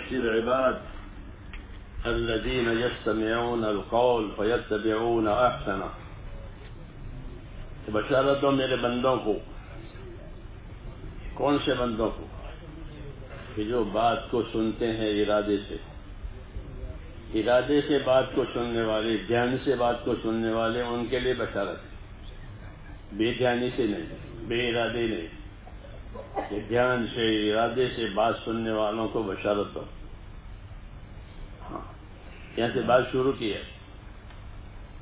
فبشر عباد الذين يستمعون القول فيتبعون احسنه، بشارت دو میرے بندوں کو. کون سے بندوں کو؟ کہ جو بات کو سنتے ہیں ارادے سے بات کو سننے والے، دھیان سے بات کو سننے والے، ان کے لیے بشارت ہے. بے دھیانی سے نہیں، بے ارادے نہیں، کہ دھیان سے ارادے سے بات سننے والوں کو بشارت دو. ہاں، یہاں سے بات شروع کی ہے.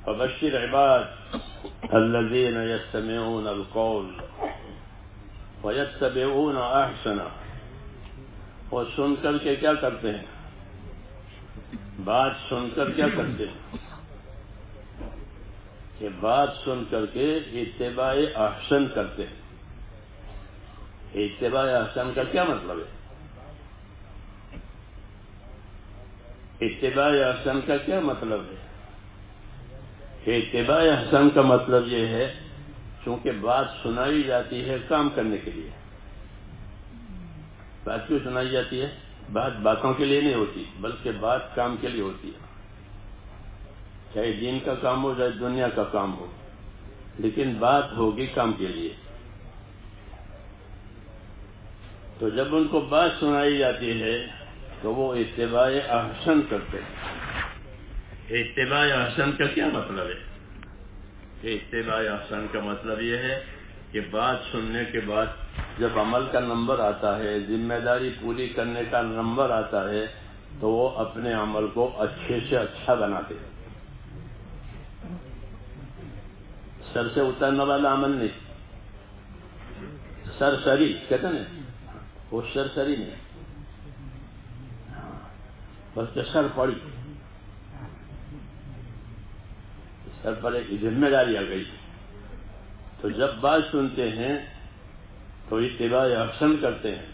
فبشر عباد الذین یستمعون القول ویتبعون احسنہ. اور سن کر کے کیا کرتے ہیں؟ بات سن کر کیا کرتے ہیں؟ کہ بات سن کر کے اتباع احسن کرتے ہیں. اتباع احسن کا کیا مطلب ہے؟ اتباع احسن کا کیا مطلب ہے؟ اتباع احسن کا مطلب یہ ہے چونکہ بات سنائی جاتی ہے کام کرنے کے لیے. بات کیوں سنائی جاتی ہے؟ بات باتوں کے لیے نہیں ہوتی، بلکہ بات کام کے لیے ہوتی ہے. چاہے دین کا کام ہو چاہے دنیا کا کام ہو، لیکن بات ہوگی کام کے لیے. تو جب ان کو بات سنائی جاتی ہے تو وہ اتباع احسن کرتے ہیں. اتباع احسن کا کیا مطلب ہے؟ اتباع احسن کا مطلب یہ ہے کہ بات سننے کے بعد جب عمل کا نمبر آتا ہے، ذمہ داری پوری کرنے کا نمبر آتا ہے، تو وہ اپنے عمل کو اچھے سے اچھا بناتے ہیں. سر سے اترنے والا عمل نہیں، سرسری کہتے ہیں، وہ سرسری نہیں، بس سر پڑی، سر پر ایک ذمہ داری آ گئی. تو جب بات سنتے ہیں تو اتباع احسن کرتے ہیں،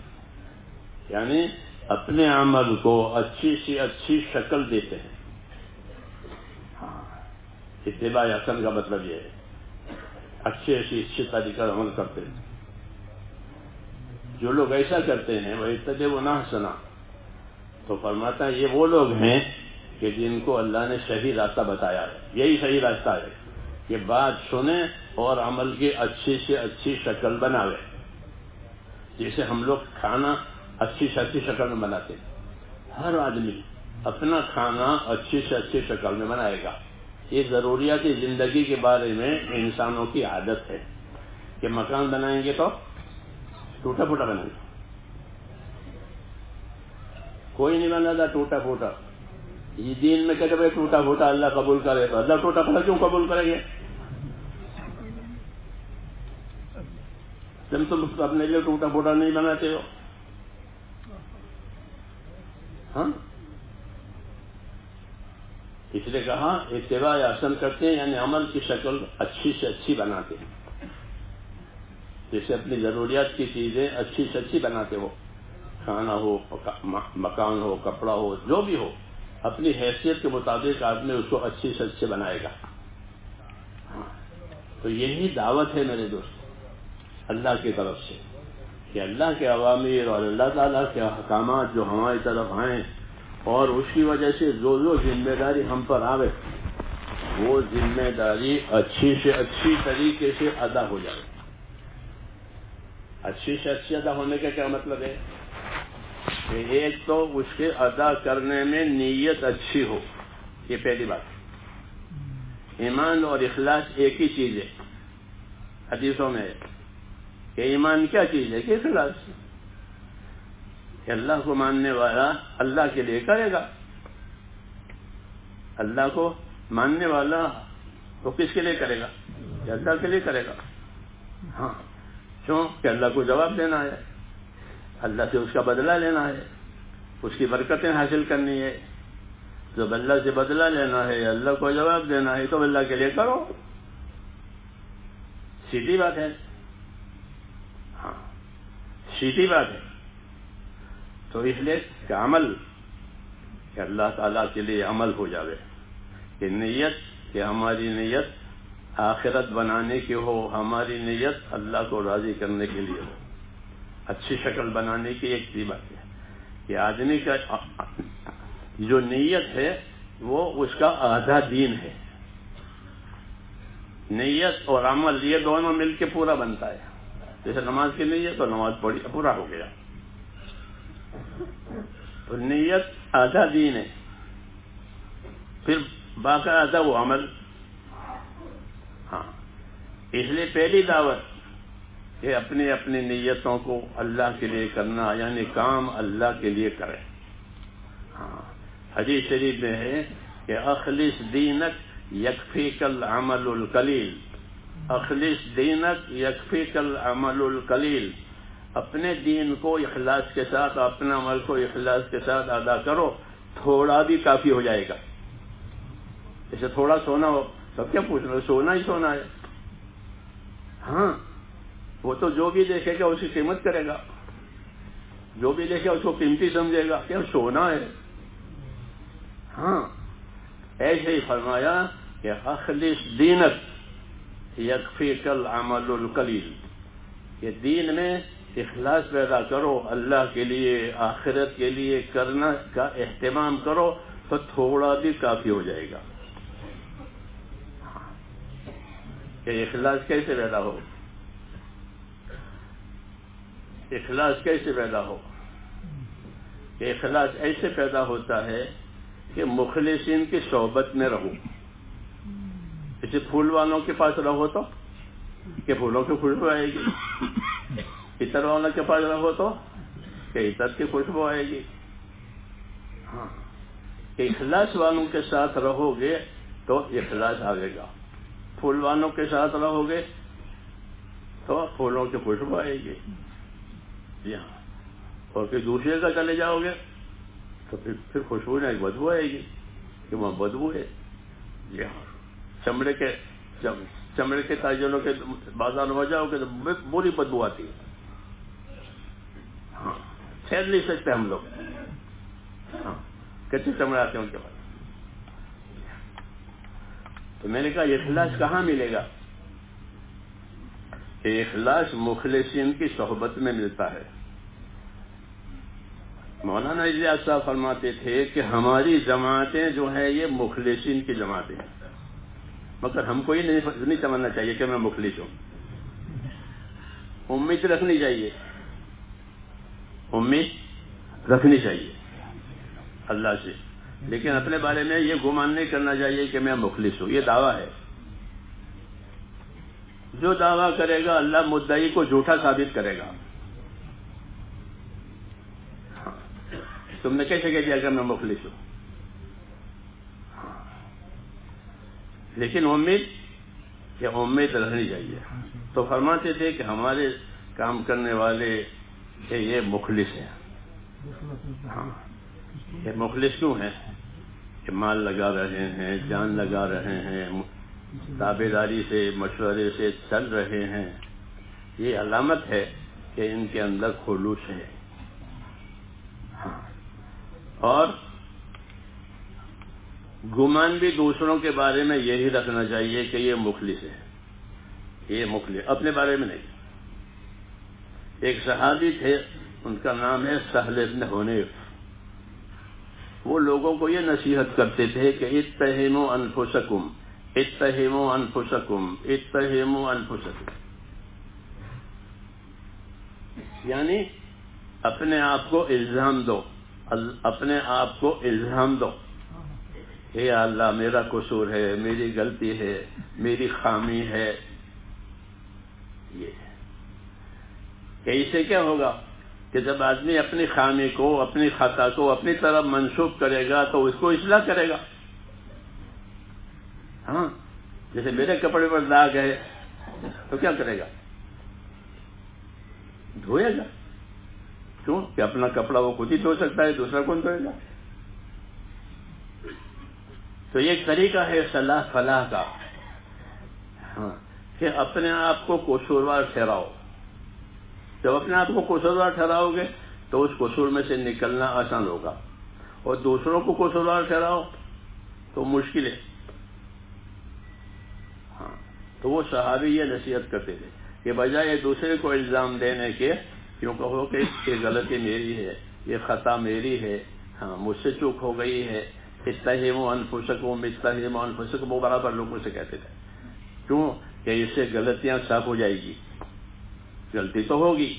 یعنی اپنے عمل کو اچھی سے اچھی شکل دیتے ہیں. اتباع احسن کا مطلب یہ ہے اچھے طریقہ عمل کرتے ہیں. جو لوگ ایسا کرتے ہیں وہ اتبعون احسنہ، تو فرماتا ہے یہ وہ لوگ ہیں کہ جن کو اللہ نے صحیح راستہ بتایا ہے. یہی صحیح راستہ ہے کہ بات سنیں اور عمل کی اچھی سے اچھی شکل بناوے. جیسے ہم لوگ کھانا اچھی سے اچھی شکل میں بناتے ہیں، ہر آدمی اپنا کھانا اچھی سے اچھی شکل میں بنائے گا. یہ ضروریات زندگی کے بارے میں انسانوں کی عادت ہے کہ مکان بنائیں گے تو ٹوٹا پھوٹا بنائیں گے. کوئی نہیں بناتا ٹوٹا پھوٹا. یہ دین میں کہتے بھائی ٹوٹا پھوٹا اللہ قبول کرے، تو اللہ ٹوٹا پھوٹا کیوں قبول کریں گے؟ تم اپنے لیے ٹوٹا پھوٹا نہیں بناتے ہو. ہاں، اس لیے کہا اتباع احسن کرتے ہیں، یعنی عمل کی شکل اچھی سے اچھی بناتے ہیں. جیسے اپنی ضروریات کی چیزیں اچھی سے اچھی بناتے ہو، کھانا ہو، مکان ہو، کپڑا ہو، جو بھی ہو، اپنی حیثیت کے مطابق آدمی اس کو اچھی سے اچھے بنائے گا. تو یہی دعوت ہے میرے دوست اللہ کی طرف سے، کہ اللہ کے اوامر اور اللہ تعالیٰ کے احکامات جو ہماری طرف آئیں اور اس کی وجہ سے جو ذمہ داری ہم پر آوے، وہ ذمہ داری اچھی سے اچھی طریقے سے ادا ہو جائے. اچھی سے اچھی ادا ہونے کا کیا مطلب ہے؟ کہ ایک تو اس کے ادا کرنے میں نیت اچھی ہو، یہ پہلی بات. ایمان اور اخلاص ایک ہی چیز ہے. حدیثوں میں ہے کہ ایمان کیا چیز ہے کہ اخلاص، کہ اللہ کو ماننے والا اللہ کے لیے کرے گا. اللہ کو ماننے والا تو کس کے لیے کرے گا؟ کہ اللہ کے لیے کرے گا. ہاں، کیوں؟ کہ اللہ کو جواب دینا ہے، اللہ سے اس کا بدلہ لینا ہے، اس کی برکتیں حاصل کرنی ہے. جب اللہ سے بدلہ لینا ہے، اللہ کو جواب دینا ہے، تو اللہ کے لیے کرو. سیدھی بات ہے. ہاں، سیدھی بات ہے. تو اس لیے کہ عمل، کہ اللہ تعالیٰ کے لیے عمل ہو جاوے، کہ نیت، کہ ہماری نیت آخرت بنانے کی ہو، ہماری نیت اللہ کو راضی کرنے کے لیے ہو، اچھی شکل بنانے کی ایک سی بات ہے. کہ آدمی کا جو نیت ہے وہ اس کا آدھا دین ہے. نیت اور عمل یہ دونوں مل کے پورا بنتا ہے. جیسے نماز کی نیت اور نماز پڑھی پورا ہو گیا. تو نیت آدھا دین ہے، پھر باقی آدھا وہ عمل. ہاں، اس لیے پہلی دعوت کہ اپنی اپنی نیتوں کو اللہ کے لیے کرنا، یعنی کام اللہ کے لیے کرے. ہاں، حدیث شریف میں ہے کہ اخلص دینک یکفیک العمل القلیل. اخلص دینک یکفیک العمل القلیل. اپنے دین کو اخلاص کے ساتھ، اپنے عمل کو اخلاص کے ساتھ ادا کرو، تھوڑا بھی کافی ہو جائے گا. جیسے تھوڑا سونا ہو، سب کیا پوچھ رہے ہو، سونا ہی سونا ہے. ہاں، وہ تو جو بھی دیکھے گا اس کی قیمت کرے گا، جو بھی دیکھے اس کو قیمتی سمجھے گا، کیا سونا ہے. ہاں، ایسے ہی فرمایا کہ اخلص دینک یکفیک العمل القلیل. کہ دین میں اخلاص پیدا کرو، اللہ کے لیے، آخرت کے لیے کرنا کا اہتمام کرو، تو تھوڑا بھی کافی ہو جائے گا. کہ اخلاص کیسے پیدا ہو؟ اخلاص کیسے پیدا ہو؟ کہ اخلاص ایسے پیدا ہوتا ہے کہ مخلصین کی صحبت میں رہو. جیسے پھول والوں کے پاس رہو تو کہ پھولوں کی خوشبو آئے گی، عطر والوں کے پاس رہو تو کہ عطر کی خوشبو آئے گی. ہاں، کہ اخلاص والوں کے ساتھ رہو گے تو اخلاص آئے گا. پھول والوں کے ساتھ رہو گے تو پھولوں کی خوشبو آئے گی. جی ہاں، اور پھر دوسرے کا چلے جاؤ گے تو پھر خوشبو نہیں، بدبو آئے گی کہ وہاں بدبو ہے. جی ہاں، چمڑے کے تاجروں کے بازار میں جاؤ گے تو بری بدبو آتی ہے. ہاں، ٹھہر نہیں سکتے ہم لوگ. ہاں، کچے چمڑے آتے ہیں ان کے پاس. تو میں نے کہا اخلاص کہاں ملے گا؟ کہ اخلاص مخلصین کی صحبت میں ملتا ہے. مولانا الیاس صاحب فرماتے تھے کہ ہماری جماعتیں جو ہیں یہ مخلصین کی جماعتیں ہیں، مگر ہم کو یہ نہیں سمجھنا چاہیے کہ میں مخلص ہوں. امید رکھنی چاہیے، امید رکھنی چاہیے اللہ سے، لیکن اپنے بارے میں یہ گمان نہیں کرنا چاہیے کہ میں مخلص ہوں. یہ دعویٰ ہے. جو دعویٰ کرے گا اللہ مدعی کو جھوٹا ثابت کرے گا. تم نے کیسے کہہ دیا کہ میں مخلص ہوں؟ لیکن امید رہنی چاہیے. تو فرماتے تھے کہ ہمارے کام کرنے والے کہ یہ مخلص ہیں. ہاں، یہ مخلص کیوں ہیں؟ کہ مال لگا رہے ہیں، جان لگا رہے ہیں، تابع داری سے، مشورے سے چل رہے ہیں. یہ علامت ہے کہ ان کے اندر خلوص ہے. ہاں، اور گمان بھی دوسروں کے بارے میں یہی رکھنا چاہیے کہ یہ مخلص ہے. یہ مخلص اپنے بارے میں نہیں. ایک صحابی تھے، ان کا نام ہے سہل ابن حنیف. وہ لوگوں کو یہ نصیحت کرتے تھے کہ اتہموا انفسکم، اتہموا انفسکم، اتہموا انفسکم. یعنی اپنے آپ کو الزام دو، اپنے آپ کو الزام دو کہ یا اللہ میرا قصور ہے، میری غلطی ہے، میری خامی ہے. یہ کہ اس سے کیا ہوگا کہ جب آدمی اپنی خامی کو، اپنی خطا کو اپنی طرف منسوب کرے گا تو اس کو اصلاح کرے گا. ہاں، جیسے میرے کپڑے پر داغ ہے تو کیا کرے گا؟ دھوئے گا. کیوں کہ اپنا کپڑا وہ خود ہی دھو سکتا ہے، دوسرا کون دھوئے گا؟ تو یہ ایک طریقہ ہے صلاح فلاح کا. ہاں، کہ اپنے آپ کو قصوروار ٹھہراؤ. جب اپنے آپ کو قصوروار ٹھہراؤ گے تو اس قصور میں سے نکلنا آسان ہوگا، اور دوسروں کو قصوروار ٹھہراؤ تو مشکل ہے. ہاں، تو وہ صحابی یہ نصیحت کرتے تھے کہ بجائے دوسرے کو الزام دینے کے، کیوں کہو کہ یہ غلطی میری ہے، یہ خطا میری ہے، ہاں مجھ سے چوک ہو گئی ہے، اتہموا انفسکم اتہموا انفسکم، وہ برابر لوگوں سے کہتے تھے. کیوں کہ اس سے غلطیاں صاف ہو جائے گی. غلطی تو ہوگی،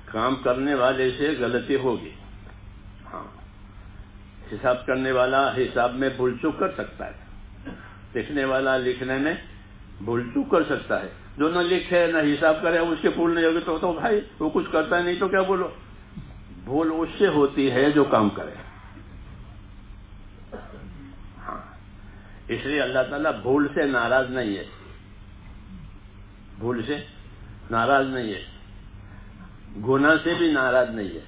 کام کرنے والے سے غلطی ہوگی. ہاں حساب کرنے والا حساب میں بھول چوک کر سکتا ہے، لکھنے والا لکھنے میں بھول چوک کر سکتا ہے. جو نہ لکھے نہ حساب کرے اس کے بھول نہیں ہوگی تو بھائی وہ کچھ کرتا ہے نہیں تو کیا بولو. بھول اس سے ہوتی ہے جو کام کرے. ہاں اس لیے اللہ تعالیٰ بھول سے ناراض نہیں ہے، بھول سے ناراض نہیں ہے، گناہ سے بھی ناراض نہیں ہے.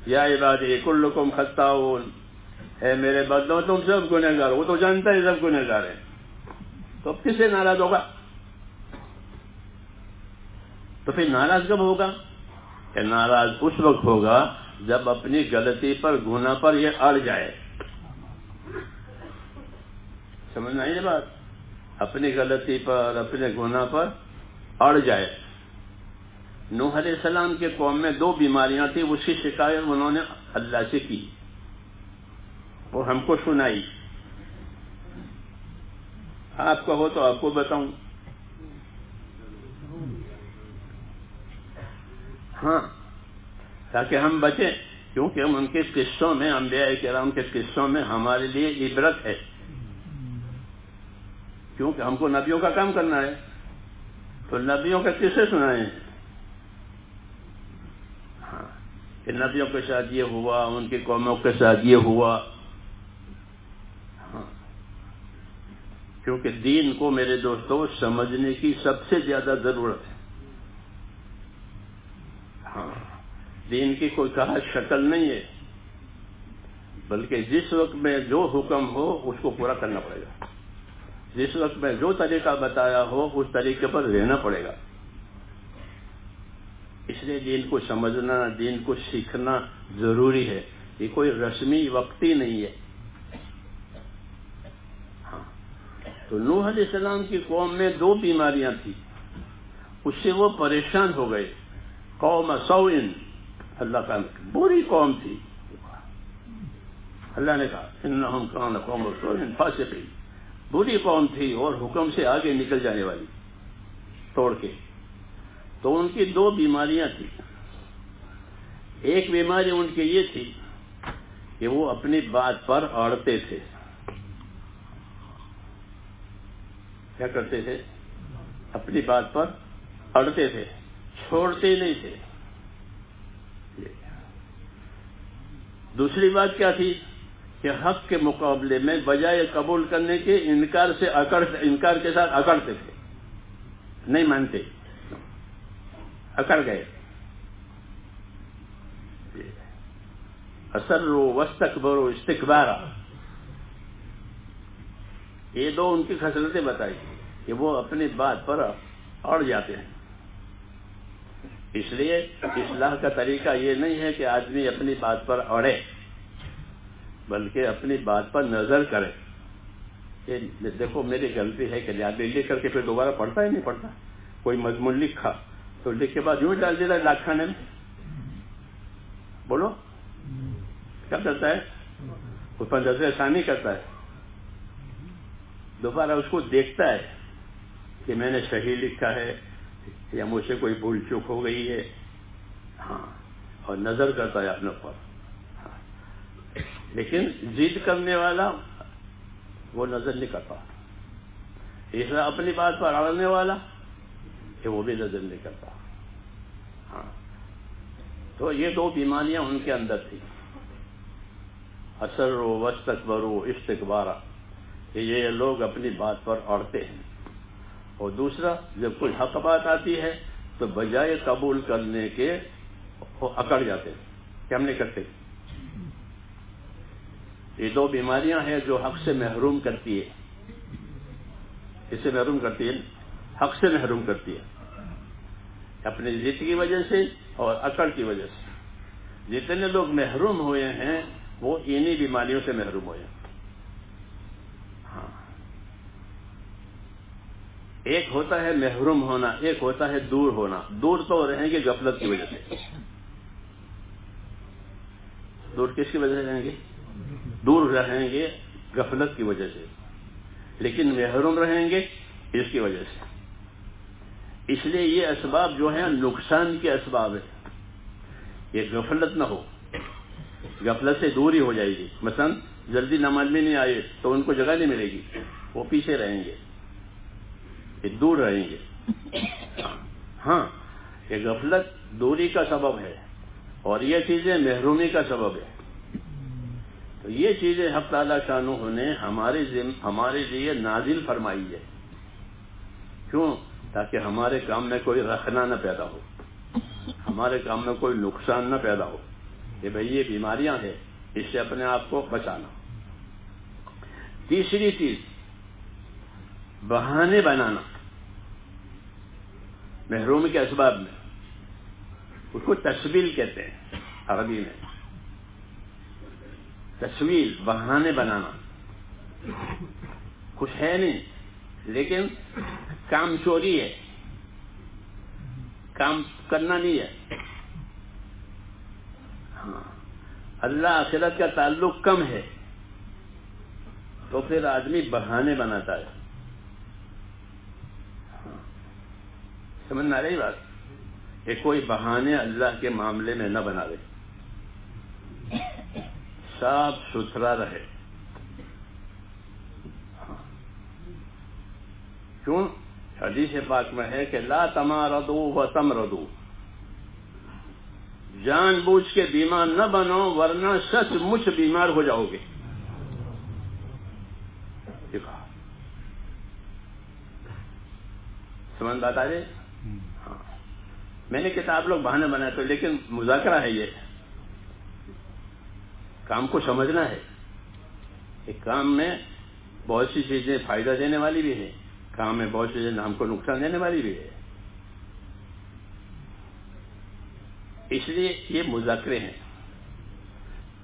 یا عبادی کلکم خطاؤن، اے میرے بندو تم سب گنہگار. وہ تو جانتا ہے سب گنہگار ہیں، تو اب کس سے ناراض ہوگا؟ تو پھر ناراض کب ہوگا؟ کہ ناراض اس وقت ہوگا جب اپنی غلطی پر گناہ پر یہ اڑ جائے. سمجھنا یہ بات؟ اپنی غلطی پر اپنے گناہ پر اڑ جائے. نوح علیہ السلام کے قوم میں 2 بیماریاں تھیں، اس کی شکایت انہوں نے اللہ سے کی اور ہم کو سنائی. آپ کا ہو تو آپ کو بتاؤں. ہاں تاکہ ہم بچیں، کیونکہ ہم ان کے قصوں میں، انبیاء کرام کے قصوں میں ہمارے لیے عبرت ہے. کیونکہ ہم کو نبیوں کا کام کرنا ہے تو نبیوں کے قصے سنائے ہیں. ہاں کہ نبیوں کے ساتھ یہ ہوا، ان کی قوموں کے ساتھ یہ ہوا. ہاں کیونکہ دین کو میرے دوستوں سمجھنے کی سب سے زیادہ ضرورت ہے. ہاں دین کی کوئی خاص شکل نہیں ہے، بلکہ جس وقت میں جو حکم ہو اس کو پورا کرنا پڑے گا. جس وقت میں جو طریقہ بتایا ہو اس طریقے پر رہنا پڑے گا. اس لیے دین کو سمجھنا، دین کو سیکھنا ضروری ہے. یہ کوئی رسمی وقتی نہیں ہے. ہاں تو نوح علیہ السلام کی قوم میں 2 بیماریاں تھیں، اس سے وہ پریشان ہو گئے. قوم سوء، اللہ کا بری قوم تھی. اللہ نے کہا انہم کانوا قوم سوء فاسقین، بری قوم تھی اور حکم سے آگے نکل جانے والی توڑ کے. تو ان کی 2 بیماریاں تھیں. ایک بیماری ان کی یہ تھی کہ وہ اپنی بات پر اڑتے تھے. کیا کرتے تھے؟ اپنی بات پر اڑتے تھے، چھوڑتے نہیں تھے. دوسری بات کیا تھی کہ حق کے مقابلے میں بجائے قبول کرنے کے انکار کے ساتھ اکڑتے تھے. نہیں مانتے، اکڑ گئے. اصروا واستكبروا استكبارا، یہ 2 ان کی خصلتیں بتائی کہ وہ اپنی بات پر اڑ جاتے ہیں. اس لیے اصلاح کا طریقہ یہ نہیں ہے کہ آدمی اپنی بات پر اڑے، بلکہ اپنی بات پر نظر کرے کہ دیکھو میری غلطی ہے کہ آدمی لکھ کر کے پھر دوبارہ پڑھتا ہی نہیں پڑھتا. کوئی مضمون لکھا تو لکھ کے بعد یوں ڈال دیتا ہے لاکھ خانے میں. بولو کیا کرتا ہے؟ اس پر نظر ثانی کرتا ہے، دوبارہ اس کو دیکھتا ہے کہ میں نے صحیح لکھا ہے یا مجھ سے کوئی بھول چوک ہو گئی ہے. ہاں اور نظر کرتا ہے اپنے اوپر. لیکن ضد کرنے والا وہ نظر نہیں کرتا. اس طرح اپنی بات پر اڑنے والا کہ وہ بھی نظر نہیں کرتا. ہاں تو یہ 2 بیماریاں ان کے اندر تھی، اصروا واستكبروا استكبارا، کہ یہ لوگ اپنی بات پر اڑتے ہیں. اور دوسرا جب کوئی حق بات آتی ہے تو بجائے قبول کرنے کے وہ اکڑ جاتے ہیں کہ ہم نہیں کرتے. یہ 2 بیماریاں ہیں جو حق سے محروم کرتی ہے. اس سے محروم کرتی ہے، حق سے محروم کرتی ہے، اپنی ضد کی وجہ سے اور اکڑ کی وجہ سے. جتنے لوگ محروم ہوئے ہیں وہ انہی بیماریوں سے محروم ہوئے ہیں. ہاں ایک ہوتا ہے محروم ہونا، ایک ہوتا ہے دور ہونا. دور تو رہیں گے غفلت کی وجہ سے. دور کس کی وجہ سے رہیں گے؟ دور رہیں گے غفلت کی وجہ سے. لیکن محروم رہیں گے اس کی وجہ سے. اس لیے یہ اسباب جو ہیں نقصان کے اسباب ہیں. یہ غفلت نہ ہو، غفلت سے دور ہی ہو جائے گی. مثلا جلدی نماز میں نہیں آئے تو ان کو جگہ نہیں ملے گی، وہ پیچھے رہیں گے، یہ دور رہیں گے. ہاں، یہ غفلت دوری کا سبب ہے اور یہ چیزیں محرومی کا سبب ہے. تو یہ چیزیں حق تعالیٰ شانہ نے ہمارے لیے نازل فرمائی ہے. کیوں؟ تاکہ ہمارے کام میں کوئی رخنا نہ پیدا ہو، ہمارے کام میں کوئی نقصان نہ پیدا ہو. کہ بھئی یہ بیماریاں ہیں، اس سے اپنے آپ کو بچانا. تیسری چیز، بہانے بنانا محرومی کے اسباب میں. اس کو تسویل کہتے ہیں عربی میں. تسویل، بہانے بنانا. کچھ ہے نہیں لیکن کام چوری ہے، کام کرنا نہیں ہے. ہاں، اللہ آخرت کا تعلق کم ہے تو پھر آدمی بہانے بناتا ہے. سمجھ میں آ رہی بات؟ کہ کوئی بہانے اللہ کے معاملے میں نہ بنا دے، صاف ستھرا رہے. کیوں؟ حدیث پاک میں ہے کہ لا تمارضوا وتمرضوا، جان بوجھ کے بیمار نہ بنو ورنہ سچ مچ بیمار ہو جاؤ گے. سمجھ بات آ رہی؟ ہاں، میں نے کتاب لوگ بہانے بنائے تو، لیکن مذاکرہ ہے. یہ کام کو سمجھنا ہے. ایک کام میں بہت سی چیزیں فائدہ دینے والی بھی ہیں، کام میں بہت سی چیزیں ہم کو نقصان دینے والی بھی ہے. اس لیے یہ مذاکرے ہیں.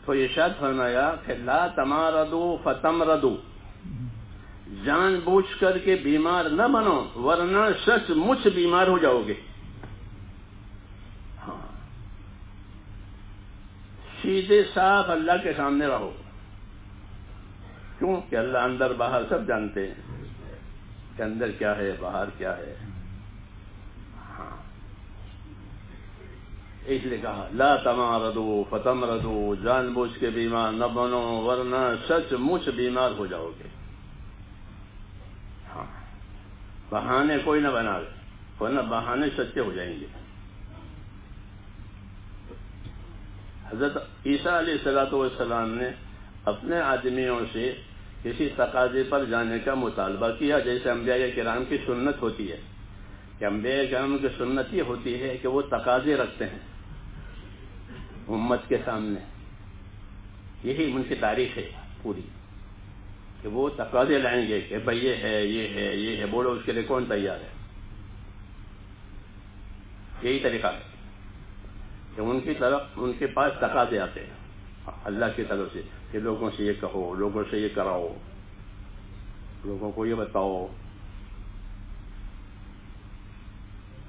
تو ارشاد فرمایا کہ لا تمارضوا فتمرضوا، جان بوجھ کر کے بیمار نہ بنو ورنہ سچ مچ بیمار ہو جاؤ گے. ہاں، سیدھے صاف اللہ کے سامنے رہو. کیوں کہ اللہ اندر باہر سب جانتے ہیں کہ اندر کیا ہے باہر کیا ہے. ہاں، اس لیے کہا لا تمارضوا فتمرضوا، جان بوجھ کے بیمار نہ بنو ورنہ سچ مچ بیمار ہو جاؤ گے. ہاں، بہانے کوئی نہ بنا دے ورنہ بہانے سچے ہو جائیں گے. حضرت عیسیٰ علیہ السلام نے اپنے آدمیوں سے کسی تقاضے پر جانے کا مطالبہ کیا، جیسے انبیاء کرام کی سنت ہوتی ہے. کہ انبیاء کرام کی سنت یہ ہوتی ہے کہ وہ تقاضے رکھتے ہیں امت کے سامنے. یہی ان کی تاریخ ہے پوری، کہ وہ تقاضے لائیں گے کہ بھئی یہ ہے یہ ہے یہ ہے، بولو اس کے لیے کون تیار ہے. یہی طریقہ ہے کہ ان کی طرف ان کے پاس تقاضے آتے ہیں اللہ کی طرف سے کہ لوگوں سے یہ کہو، لوگوں سے یہ کراؤ، لوگوں کو یہ بتاؤ.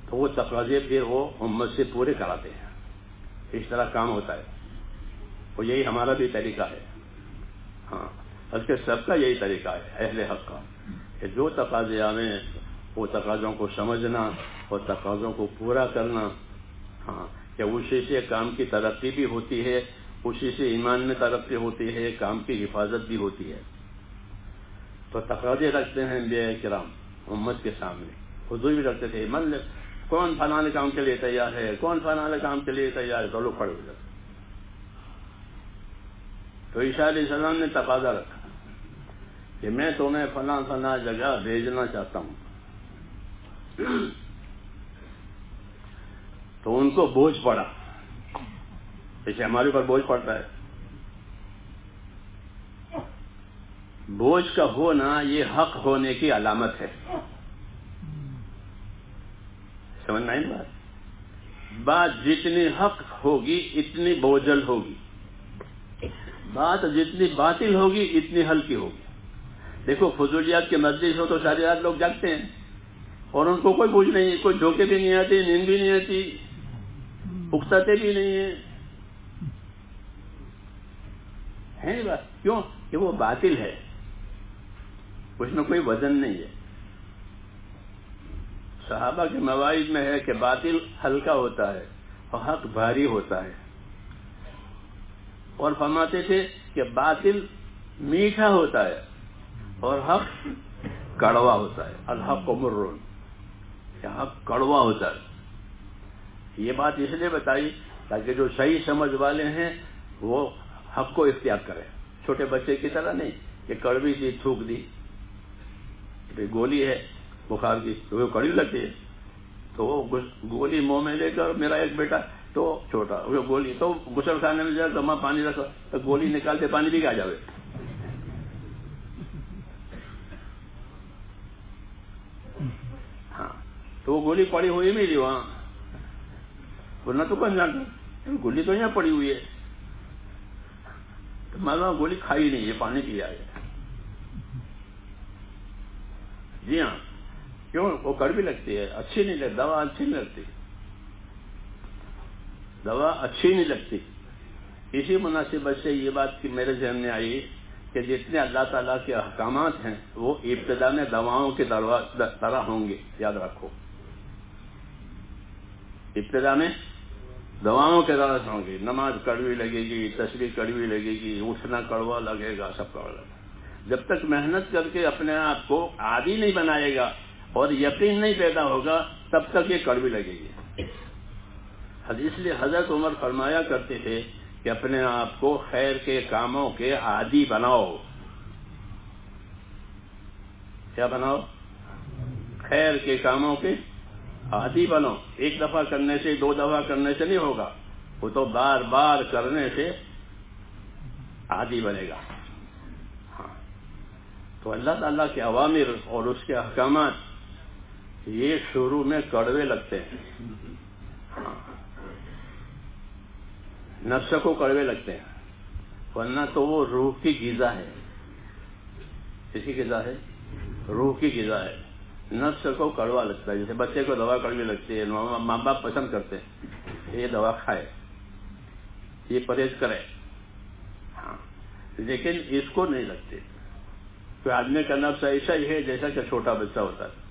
تو وہ تقاضے پھر وہ امت سے پورے کراتے ہیں. اس طرح کام ہوتا ہے. اور یہی ہمارا بھی طریقہ ہے. ہاں، اس کے سب کا یہی طریقہ ہے اہل حق کا، کہ جو تقاضے آئیں وہ تقاضوں کو سمجھنا اور تقاضوں کو پورا کرنا. ہاں، کہ اسی سے کام کی ترقی بھی ہوتی ہے، اسی سے ایمان میں ترقی ہوتی ہے، کام کی حفاظت بھی ہوتی ہے. تو تقاضے رکھتے ہیں انبیاء کرام امت کے سامنے. حضور بھی رکھتے تھے، کون فلاں کام کے لیے تیار ہے، کون فلاں کام کے لیے تیار ہے، تو لوگ کھڑے ہو جاتے. تو عیسیٰ علیہ السلام نے تقاضا رکھا کہ میں تمہیں فلاں فلاں جگہ بھیجنا چاہتا ہوں. تو ان کو بوجھ پڑا، جیسے ہمارے اوپر بوجھ پڑتا ہے. بوجھ کا ہونا یہ حق ہونے کی علامت ہے. سمجھنا ہے بات؟ بات جتنی حق ہوگی اتنی بوجھل ہوگی، بات جتنی باطل ہوگی اتنی ہلکی ہوگی. دیکھو فضولیات کے مجلس ہو تو ساری رات لوگ جاگتے ہیں، اور ان کو کوئی بوجھ نہیں ہے، کوئی جھوکے بھی نہیں آتی، نیند بھی نہیں آتی، اکساتے بھی نہیں ہیں. ہے بات کیوں کہ وہ باطل ہے، اس میں کوئی وزن نہیں ہے. صحابہ کے مواعظ میں ہے کہ باطل ہلکا ہوتا ہے اور حق بھاری ہوتا ہے، اور فرماتے تھے کہ باطل میٹھا ہوتا ہے اور حق کڑوا ہوتا ہے. الحق مر، کہ حق کڑوا ہوتا ہے. یہ بات اس لیے بتائی تاکہ جو صحیح سمجھ والے ہیں وہ حق کو اختیار کریں، چھوٹے بچے کی طرح نہیں کہ کڑوی دی تھوک دی. گولی ہے بخار کی تو وہ کڑوی لگتی ہے، تو وہ گولی منہ میں لے کر، میرا ایک بیٹا تو چھوٹا وہ گولی تو غسل خانے میں جائے تو ماں پانی رکھا تو گولی نکالتے پانی بھی آ جاوے. ہاں تو وہ گولی پڑی ہوئی نہیں تھی وہاں، ورنہ تو کون جانتا گولی تو یہاں پڑی ہوئی ہے، تو معلوم گولی کھائی نہیں ہے، پانی پیا ہے. جی ہاں، کیوں؟ وہ کڑوی لگتی ہے، اچھی نہیں لگتی، دوا اچھی نہیں لگتی، دوا اچھی نہیں لگتی. اسی مناسبت سے یہ بات کی میرے ذہن میں آئی کہ جتنے اللہ تعالیٰ کے احکامات ہیں وہ ابتدا میں دواؤں کے طرح ہوں گے. یاد رکھو، ابتدا میں دواؤں کے طرح ہوں گے. نماز کڑوی لگے گی، تسبیح کڑوی لگے گی، اٹھنا کڑوا لگے گا، سب کڑوا لگے گا. جب تک محنت کر کے اپنے آپ کو عادی نہیں بنائے گا اور یقین نہیں پیدا ہوگا تب تک یہ کڑوی لگے گی. اس لیے حضرت عمر فرمایا کرتے تھے کہ اپنے آپ کو خیر کے کاموں کے عادی بناؤ. کیا بناؤ؟ خیر کے کاموں کے عادی بنو. ایک دفعہ کرنے سے، دو دفعہ کرنے سے نہیں ہوگا، وہ تو بار بار کرنے سے عادی بنے گا. ہاں تو اللہ تعالیٰ کے اوامر اور اس کے احکامات یہ شروع میں کڑوے لگتے ہیں. ہاں نفس کو کڑوے لگتے ہیں، ورنہ تو وہ روح کی غذا ہے. کسی غذا ہے؟ روح کی غذا ہے. نفس کو کڑوا لگتا ہے، جیسے بچے کو دوا کڑوی لگتی ہے، ماں باپ پسند کرتے ہیں یہ دوا کھائے، یہ پرہیز کرے. ہاں لیکن اس کو نہیں لگتے. تو آدمی کا نفس ایسا ہی ہے جیسا کہ چھوٹا بچہ ہوتا ہے،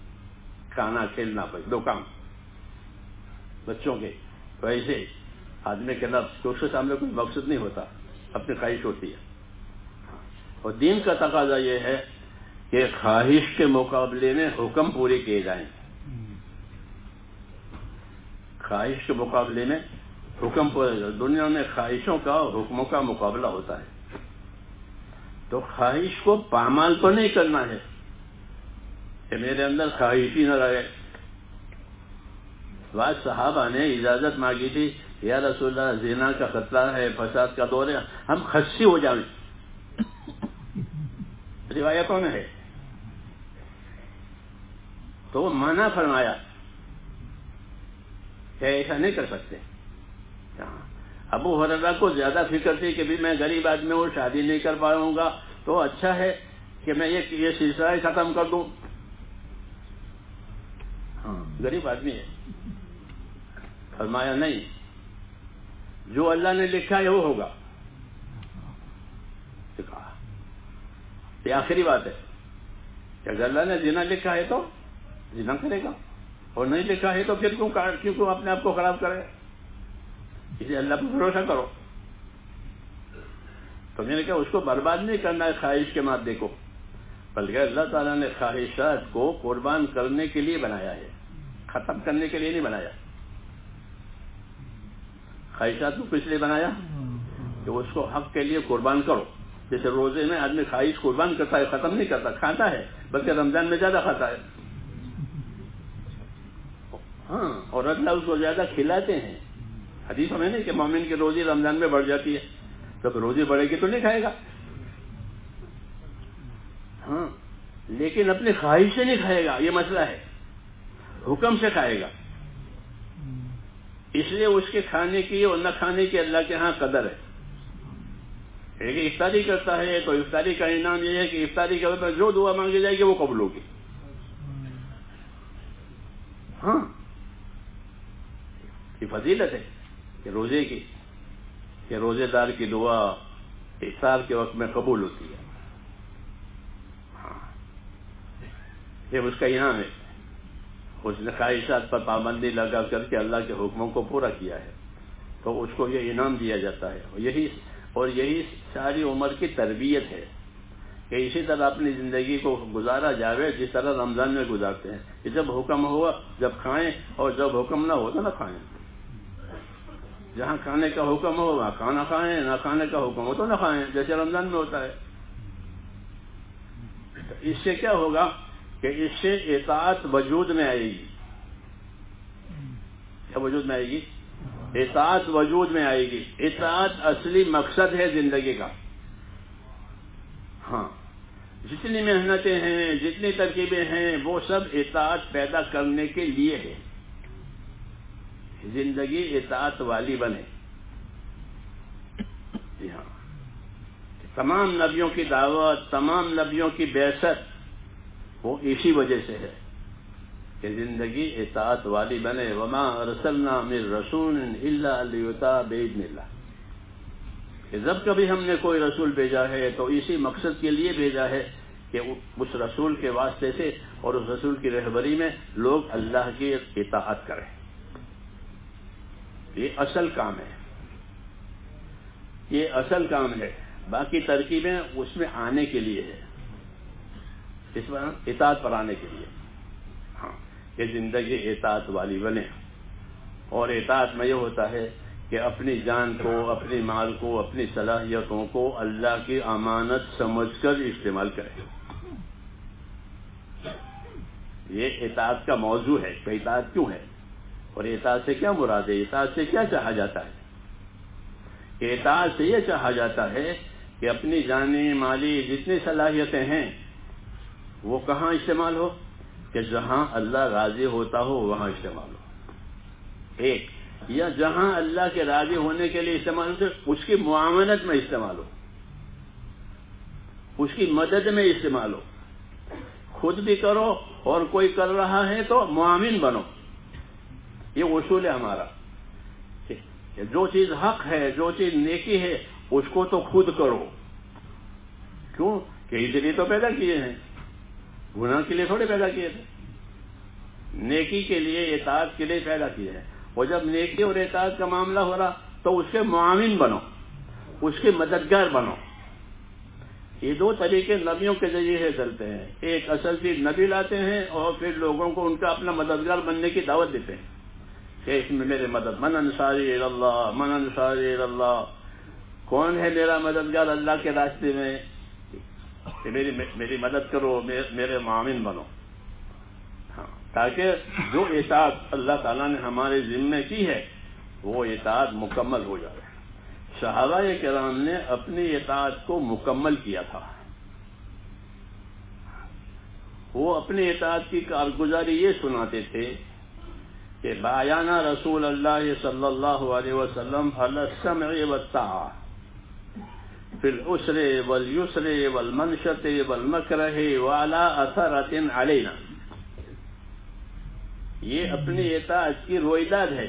کھانا کھیلنا بس دو کام بچوں کے. تو ایسے آدمی کے نفس تو اس کے سامنے کوئی مقصد نہیں ہوتا، اپنی خواہش ہوتی ہے. اور دین کا تقاضا یہ ہے کہ خواہش کے مقابلے میں حکم پورے کیے جائیں. خواہش کے مقابلے میں حکم پورے. دنیا میں خواہشوں کا اور حکموں کا مقابلہ ہوتا ہے، تو خواہش کو پامال تو نہیں کرنا ہے کہ میرے اندر خواہش ہی نہ رہے. بعض صحابہ نے اجازت مانگی تھی، یا رسول اللہ زنا کا خطرہ ہے، فساد کا دور ہے، ہم خصی ہو جائیں. روایتوں میں ہے. تو وہ منع فرمایا کہ ایسا نہیں کر سکتے. ابو ہریرہ کو زیادہ فکر تھی کہ بھی میں غریب آدمی ہوں، شادی نہیں کر پاؤں گا، تو اچھا ہے کہ میں یہ سلسلہ ہی ختم کر دوں. ہاں غریب آدمی ہے. فرمایا نہیں، جو اللہ نے لکھا ہے وہ ہوگا. یہ آخری بات ہے کہ اگر اللہ نے زنا لکھا ہے تو زنا کرے گا، اور نہیں لکھا ہے تو پھر کیوں اپنے آپ کو خراب کرے. اسے اللہ پر بھروسہ کرو. تو میں نے کہا اس کو برباد نہیں کرنا ہے خواہش کے مادے کو، بلکہ اللہ تعالیٰ نے خواہشات کو قربان کرنے کے لیے بنایا ہے، ختم کرنے کے لیے نہیں بنایا. خواہشات کو کس لیے بنایا؟ کہ اس کو حق کے لیے قربان کرو. جیسے روزے میں آدمی خواہش قربان کرتا ہے، ختم نہیں کرتا، کھاتا ہے، بلکہ رمضان میں زیادہ کھاتا ہے. ہاں اور اللہ اس کو زیادہ کھلاتے ہیں. حدیث میں نہیں کہ مومن کی روزی رمضان میں بڑھ جاتی ہے، تو روزی بڑھے گی تو نہیں کھائے گا. ہاں لیکن اپنی خواہش سے نہیں کھائے گا، یہ مسئلہ ہے. حکم سے کھائے گا. اس لیے اس کے کھانے کی اور نہ کھانے کی اللہ کے ہاں قدر ہے. لیکن افطاری کرتا ہے تو افطاری کا انعام یہ ہے کہ افطاری کے وقت جو دعا مانگی جائے گی وہ قبول ہوگی. کی فضیلت ہے کہ روزے کی، کہ روزے دار کی دعا افطار کے وقت میں قبول ہوتی ہے. ہاں، یہ اس کا انعام ہے. اس نے خواہشات پر پابندی لگا کر کے اللہ کے حکموں کو پورا کیا ہے تو اس کو یہ انعام دیا جاتا ہے. یہی ساری عمر کی تربیت ہے کہ اسی طرح اپنی زندگی کو گزارا جاوے جس طرح رمضان میں گزارتے ہیں. کہ جب حکم ہوا جب کھائیں اور جب حکم نہ ہو تو نہ کھائیں. جہاں کھانے کا حکم ہو وہاں کھانا کھائیں، نہ کھانے کا حکم ہو تو نہ کھائیں، جیسے رمضان میں ہوتا ہے. تو اس سے کیا ہوگا کہ اس سے اطاعت وجود میں آئے گی. کیا وجود میں آئے گی؟ اطاعت وجود میں آئے گی. اطاعت اصلی مقصد ہے زندگی کا. ہاں، جتنی محنتیں ہیں، جتنی ترکیبیں ہیں، وہ سب اطاعت پیدا کرنے کے لیے ہے. زندگی اطاعت والی بنے. جی ہاں، تمام نبیوں کی دعوت، تمام نبیوں کی بعثت وہ اسی وجہ سے ہے کہ زندگی اطاعت والی بنے. وما ارسلنا من رسول الا لیطاع باذن اللہ. کہ جب کبھی ہم نے کوئی رسول بھیجا ہے تو اسی مقصد کے لیے بھیجا ہے کہ اس رسول کے واسطے سے اور اس رسول کی رہبری میں لوگ اللہ کی اطاعت کریں. یہ اصل کام ہے، یہ اصل کام ہے. باقی ترکیبیں اس میں آنے کے لیے ہے، اس میں اطاعت پر آنے کے لیے. ہاں، کہ زندگی اطاعت والی بنے. اور اطاعت میں یہ ہوتا ہے کہ اپنی جان کو، اپنی مال کو، اپنی صلاحیتوں کو اللہ کی امانت سمجھ کر استعمال کرے. یہ اطاعت کا موضوع ہے کہ اطاعت کیوں ہے اور اطاعت سے کیا مراد ہے، اطاعت سے کیا چاہا جاتا ہے. کہ اطاعت سے یہ چاہا جاتا ہے کہ اپنی جانی مالی جتنی صلاحیتیں ہیں وہ کہاں استعمال ہو؟ کہ جہاں اللہ راضی ہوتا ہو وہاں استعمال ہو. ایک، یا جہاں اللہ کے راضی ہونے کے لیے استعمال ہو اس کی معاونت میں استعمال ہو، اس کی مدد میں استعمال ہو. خود بھی کرو اور کوئی کر رہا ہے تو معاون بنو. یہ اصول ہے ہمارا کہ جو چیز حق ہے، جو چیز نیکی ہے اس کو تو خود کرو. کیوں کہ اس لیے تو پیدا کیے ہیں، گناہ کے لیے تھوڑے پیدا کیے تھے. نیکی کے لیے، اطاعت کے لیے پیدا کیے ہیں. اور جب نیکی اور اطاعت کا معاملہ ہو رہا تو اس کے معاون بنو، اس کے مددگار بنو. یہ دو طریقے نبیوں کے ذریعے سے چلتے ہیں. ایک اصل چیز نبی لاتے ہیں اور پھر لوگوں کو ان کا اپنا مددگار بننے کی دعوت دیتے ہیں کہ اس میں میرے مدد، من انصاری الی اللہ، من انصاری الی اللہ. کون ہے میرا مددگار اللہ کے راستے میں؟ کہ میری مدد کرو، میرے معاون بنو. ہاں، تاکہ جو اطاعت اللہ تعالیٰ نے ہمارے ذمے کی ہے وہ اطاعت مکمل ہو جائے. صحابہ کرام نے اپنی اطاعت کو مکمل کیا تھا. وہ اپنی اطاعت کی کارگزاری یہ سناتے تھے کہ بایانا رسول اللہ صلی اللہ علیہ وسلم علی السمع والطاعہ فی العسر والیسر والمنشط والمکرہ وعلی اثرۃ علینا. یہ اپنی اطاعت کی رویداد ہے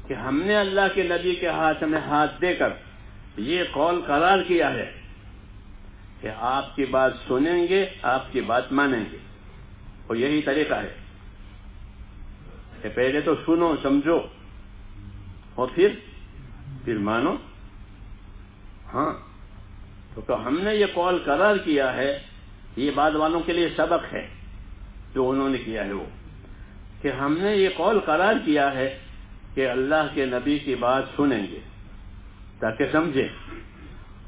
کہ ہم نے اللہ کے نبی کے ہاتھ میں ہاتھ دے کر یہ قول قرار کیا ہے کہ آپ کی بات سنیں گے، آپ کی بات مانیں گے. اور یہی طریقہ ہے کہ پہلے تو سنو سمجھو اور پھر مانو. ہاں، تو ہم نے یہ قول قرار کیا ہے. یہ بعد والوں کے لیے سبق ہے جو انہوں نے کیا ہے، وہ کہ ہم نے یہ قول قرار کیا ہے کہ اللہ کے نبی کی بات سنیں گے تاکہ سمجھیں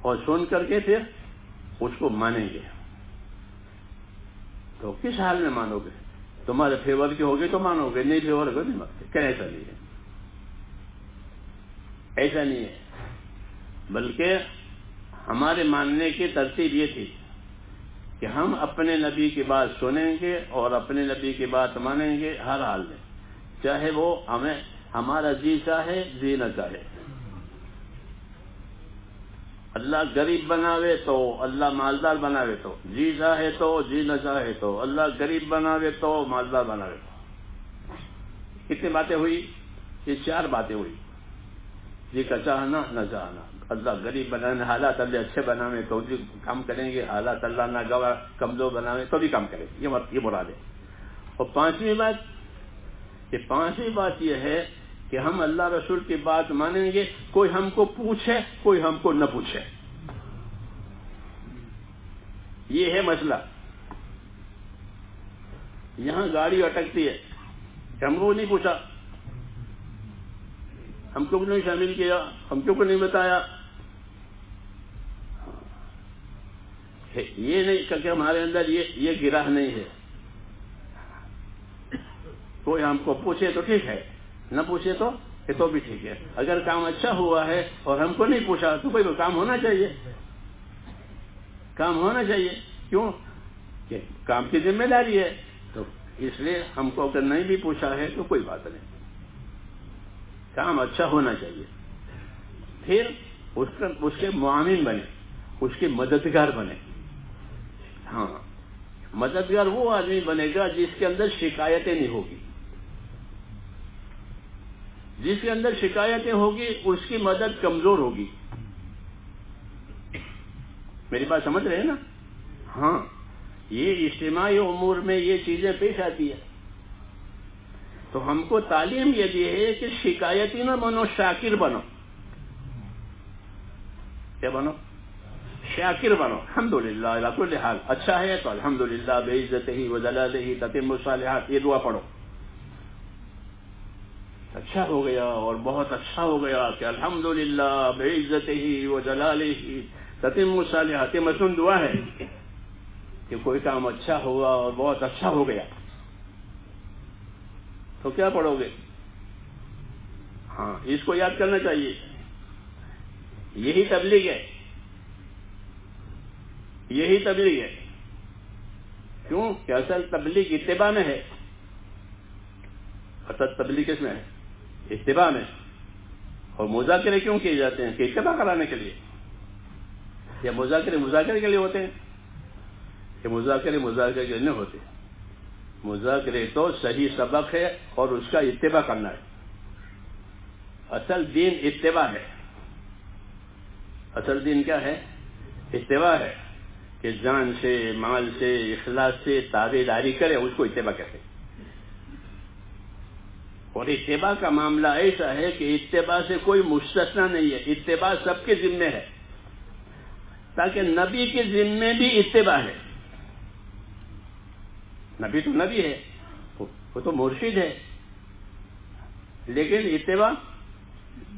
اور سن کر کے پھر اس کو مانیں گے. تو کس حال میں مانو گے؟ تمہارے فیور کی ہوگی تو مانو گے، نہیں فیور ہوگا نہیں مانتے. کیا ایسا نہیں ہے، ایسا نہیں ہے. بلکہ ہمارے ماننے کی ترتیب یہ تھی کہ ہم اپنے نبی کی بات سنیں گے اور اپنے نبی کی بات مانیں گے ہر حال میں، چاہے وہ ہمیں ہمارا جی چاہے جی نہ چاہے. اللہ غریب بناوے تو، اللہ مالدار بناوے تو، جی چاہے تو جی نہ چاہے تو. اللہ غریب بناوے تو، مالدار بناوے تو. کتنی باتیں ہوئی؟ یہ 4 باتیں ہوئی. جی کا چاہنا نہ چاہنا، اللہ غریب بنانے، حالات اللہ اچھے بنانے تو بھی کام کریں گے، حالات اللہ نہ گوا کمزور بنانے تو بھی کام کریں گے. یہ مراد ہے. اور 5ویں بات یہ ہے کہ ہم اللہ رسول کی بات مانیں گے، کوئی ہم کو پوچھے کوئی ہم کو نہ پوچھے. یہ ہے مسئلہ. یہاں گاڑی اٹکتی ہے، ہم کو نہیں پوچھا، ہم کو نہیں شامل کیا، ہم کو نہیں بتایا. یہ نہیں کہ ہمارے اندر یہ گراہ نہیں ہے. کوئی ہم کو پوچھے تو ٹھیک ہے، نہ پوچھے تو بھی ٹھیک ہے. اگر کام اچھا ہوا ہے اور ہم کو نہیں پوچھا تو کوئی کام ہونا چاہیے. کام ہونا چاہیے. کیوں؟ کہ کام کی ذمہ داری ہے. تو اس لیے ہم کو اگر نہیں بھی پوچھا ہے تو کوئی بات نہیں، کام اچھا ہونا چاہیے. پھر اس کے معاون بنے، اس کے مددگار بنے. ہاں، مددگار وہ آدمی بنے گا جس کے اندر شکایتیں نہیں ہوگی. جس کے اندر شکایتیں ہوگی اس کی مدد کمزور ہوگی. میری بات سمجھ رہے ہیں نا؟ ہاں، یہ اجتماعی امور میں یہ چیزیں پیش آتی ہے. تو ہم کو تعلیم یہ دی ہے کہ شکایتی نہ بنو، شاکر بنو. کیا بنو؟ شاکر بنو. الحمدللہ علی کل حال. اچھا ہے تو الحمدللہ بعزتہ وجلالہ تتم الصالحات، یہ دعا پڑھو. اچھا ہو گیا اور بہت اچھا ہو گیا کہ الحمدللہ بعزتہ وجلالہ تتم الصالحات. یہ مسنون دعا ہے کہ کوئی کام اچھا ہوا اور بہت اچھا ہو گیا تو کیا پڑھو گے؟ ہاں، اس کو یاد کرنا چاہیے. یہی تبلیغ ہے. یہی تبلیغ ہے. کیوں کہ اصل تبلیغ اتباع میں ہے. اصل تبلیغ کس میں ہے؟ اتباع میں. اور مذاکرے کیوں کیے جاتے ہیں؟ کہ اتباع کرانے کے لیے. یا مذاکرے کے لیے ہوتے ہیں؟ کہ مذاکرے کے لیے نہیں ہوتے. مذاکرے تو صحیح سبق ہے اور اس کا اتباع کرنا ہے. اصل دین اتباع ہے. اصل دین کیا ہے؟ اتباع ہے. کہ جان سے، مال سے، اخلاص سے تابعداری کرے، اس کو اتباع کہتے ہیں. اور اتباع کا معاملہ ایسا ہے کہ اتباع سے کوئی مستثنا نہیں ہے. اتباع سب کے ذمے ہے. تاکہ نبی کے ذمے بھی اتباع ہے. نبی تو نبی ہے، وہ تو مرشد ہے، لیکن اتباع،